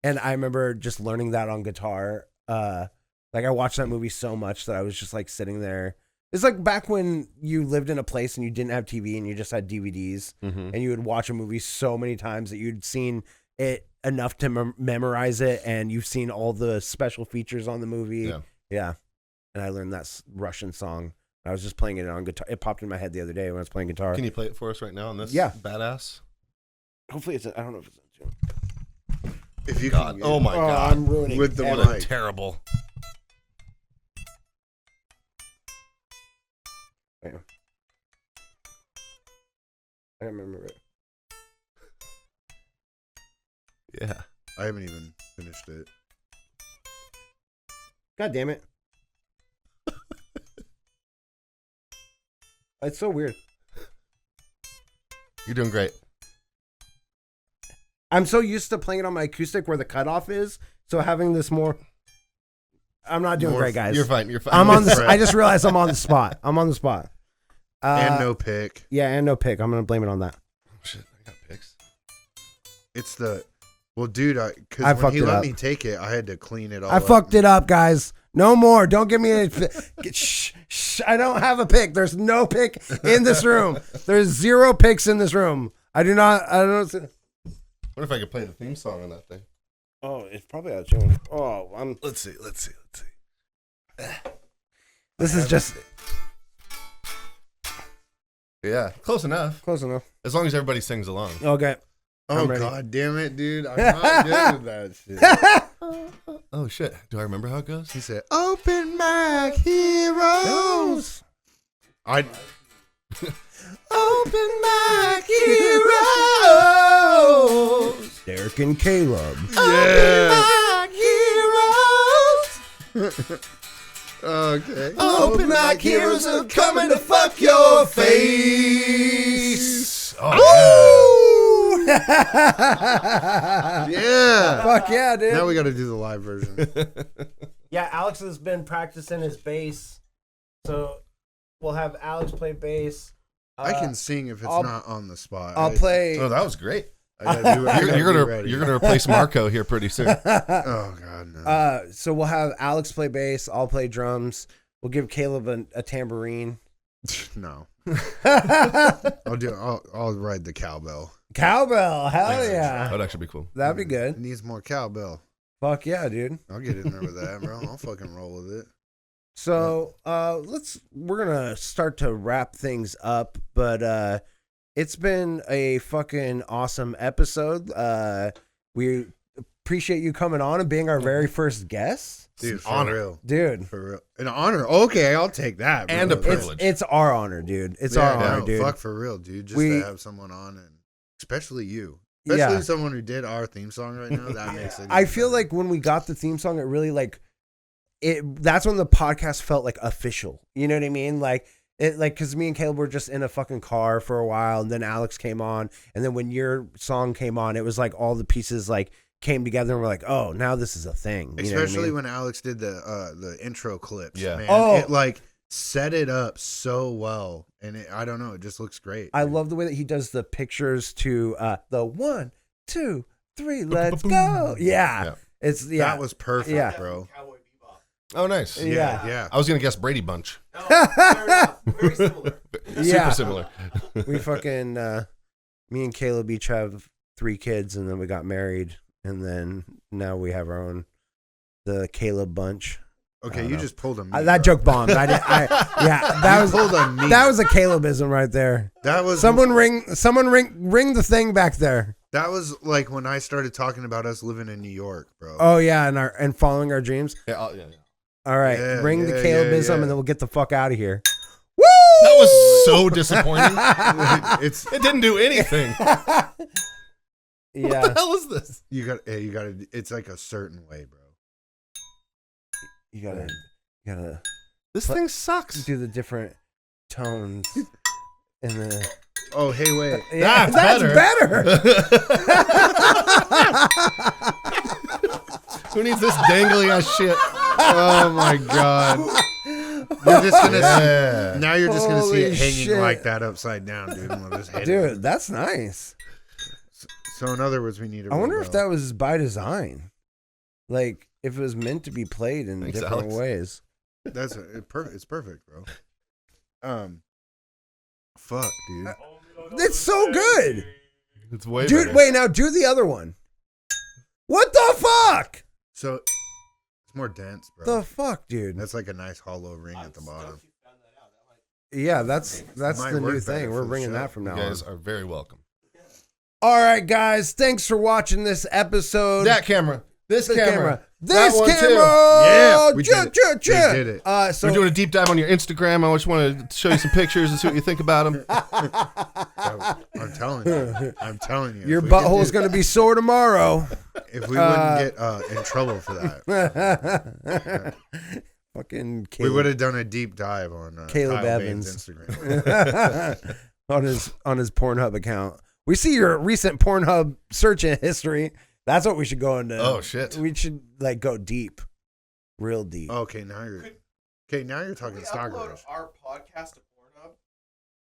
and I remember just learning that on guitar. Like I watched that movie so much that I was just like sitting there. It's like back when you lived in a place and you didn't have TV and you just had DVDs, and you would watch a movie so many times that you'd seen it enough to memorize it, and you've seen all the special features on the movie. Yeah. And I learned that Russian song. I was just playing it on guitar. It popped in my head the other day when I was playing guitar. Can you play it for us right now on this? Yeah. Badass? Hopefully it's. I don't know if it's in tune. If you God. Oh my God. I'm ruining with the mic. Terrible. I don't remember it. Yeah. I haven't even finished it. God damn it. It's so weird. You're doing great. I'm so used to playing it on my acoustic where the cutoff is. So having this more I'm not doing great, guys. You're fine. You're fine. I'm on the. I just realized I'm on the spot. And no pick. Yeah, and no pick. I'm gonna blame it on that. Oh, shit, I got picks. It's the. Well, dude, I because when he fucked it let up. me take it, I had to clean it all. I fucked it up, guys. No more. Don't give me a. Shh. I don't have a pick. There's no pick in this room. There's 0 picks in this room. I do not. I don't. What if I could play the theme song on that thing? Oh, it's probably out of tune. Oh, I'm. Let's see. This is just Yeah, close enough. close enough. As long as everybody sings along. Okay. Oh, I'm ready. God damn it, dude. I'm not good with that shit. Oh shit! Do I remember how it goes? He said, "Open mic heroes." I Open mic heroes. Derek and Caleb. yeah. Heroes. Okay. Open mic heroes are coming to fuck your face. Oh, Yeah. Fuck yeah, dude. Now we got to do the live version. Yeah, Alex has been practicing his bass, so we'll have Alex play bass. I can sing if it's I'll- not on the spot. I'll play. oh, that was great. I gotta do it. I gotta You're be gonna ready. you're gonna replace Marco here pretty soon. Oh God, no. So we'll have Alex play bass. I'll play drums. We'll give Caleb a tambourine. No. I'll ride the cowbell. Cowbell, hell yeah, That'd actually be cool. that'd be It good. needs more cowbell. Fuck yeah, dude. I'll get in there with that, bro. I'll fucking roll with it. So we're gonna start to wrap things up, but it's been a fucking awesome episode. We appreciate you coming on and being our very first guest. Dude, for honor. real. Dude. For real. An honor. Okay, I'll take that. Bro. And a It's privilege. it's our honor, dude. It's Yeah, our honor, no, dude. Fuck for real, dude. Just We- to have someone on, and especially you. Especially Yeah. someone who did our theme song right now. That makes it. I feel like when we got the theme song, it really that's when the podcast felt like official. You know what I mean? Because me and Caleb were just in a fucking car for a while, and then Alex came on, and then when your song came on, it was like all the pieces came together, and we're like, oh, now this is a thing. You know what I Especially mean? when Alex did the intro clips. Yeah. Man, Oh. it set it up so well, and I don't know, it just looks great. I love the way that he does the pictures to the 1, 2, 3, let's go. Yeah. Yeah. It's That was perfect, Yeah. bro. Oh, nice. Yeah. Yeah. I was gonna guess Brady Bunch. Very similar. Yeah. Super similar. We fucking me and Caleb each have 3 kids, and then we got married, and then now we have our own, the Caleb bunch. I Okay, don't you know. just pulled a me. That bro. joke bombed. That You was pulled a me. that was a Calebism right there. That was Someone ring the thing back there. That was like when I started talking about us living in New York, bro. Oh yeah, and following our dreams. Yeah. All right, Yeah, ring the yeah, Calebism, yeah. and then we'll get the fuck out of here. Woo! That was so disappointing. It's It didn't do anything. What Yeah. the hell is this? you got it's like a certain way, bro. You gotta This thing sucks. do the different tones in the. Oh, hey, wait. Yeah, That's better. Who needs this dangly ass shit? Oh my god. You're just gonna Yeah. see now you're just gonna see Holy it hanging shit. like that upside down, dude. And we'll just hit it. Dude, that's nice. So in other words, we need to I wonder if that was by design. Like, if it was meant to be played in Thanks, different Alex. ways. That's it's perfect, bro. Fuck, dude. It's so good. It's way Dude, better. wait, now do the other one. What the fuck? So it's more dense, bro. The fuck, dude? That's like a nice hollow ring at the bottom. Yeah, that's Might the new work better thing. for We're the bringing show. that from You now guys on. are very welcome. All right, guys. Thanks for watching this episode. That camera. This The camera. This That one, too. camera. Yeah, we Cha, did it. cha, cha. We did it. So We're doing a deep dive on your Instagram. I just want to show you some pictures and see what you think about them. I'm telling you. I'm telling you. your If we could butthole's do- going to be sore tomorrow. If we wouldn't get in trouble for that, Fucking we Caleb, would have done a deep dive on Caleb Kyle Evans. Bain's Instagram. on his Pornhub account. We see your recent Pornhub search history. That's what we should go into. Oh, shit. We should go deep. Real deep. Okay, now you're talking stalkerish. Our podcast to Pornhub.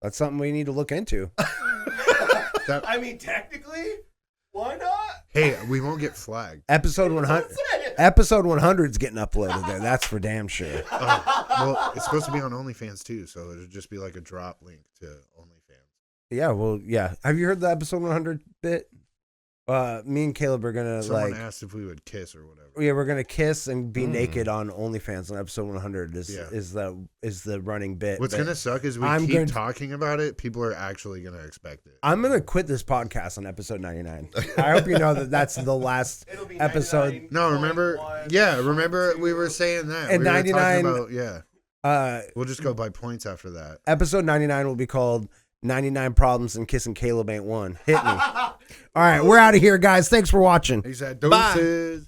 That's something we need to look into. I mean, technically, why not? Hey, we won't get flagged. Episode 100. Episode 100 is getting uploaded there. That's for damn sure. Well, it's supposed to be on OnlyFans too, so it'll just be like a drop link to OnlyFans. Yeah, well, yeah. Have you heard the episode 100 bit? Me and Caleb are gonna Someone asked if we would kiss or whatever. Yeah, we're gonna kiss and be naked on OnlyFans on episode 100. Is the running bit. What's gonna suck is we keep talking about it. People are actually gonna expect it. I'm gonna quit this podcast on episode 99. I hope you know that that's the last episode. No, remember? Yeah, remember we were saying that. And we 99. were talking about, we'll just go by points after that. Episode 99 will be called 99 Problems and Kissing Caleb Ain't One. Hit me. All right, we're out of here, guys. Thanks for watching. He said doses.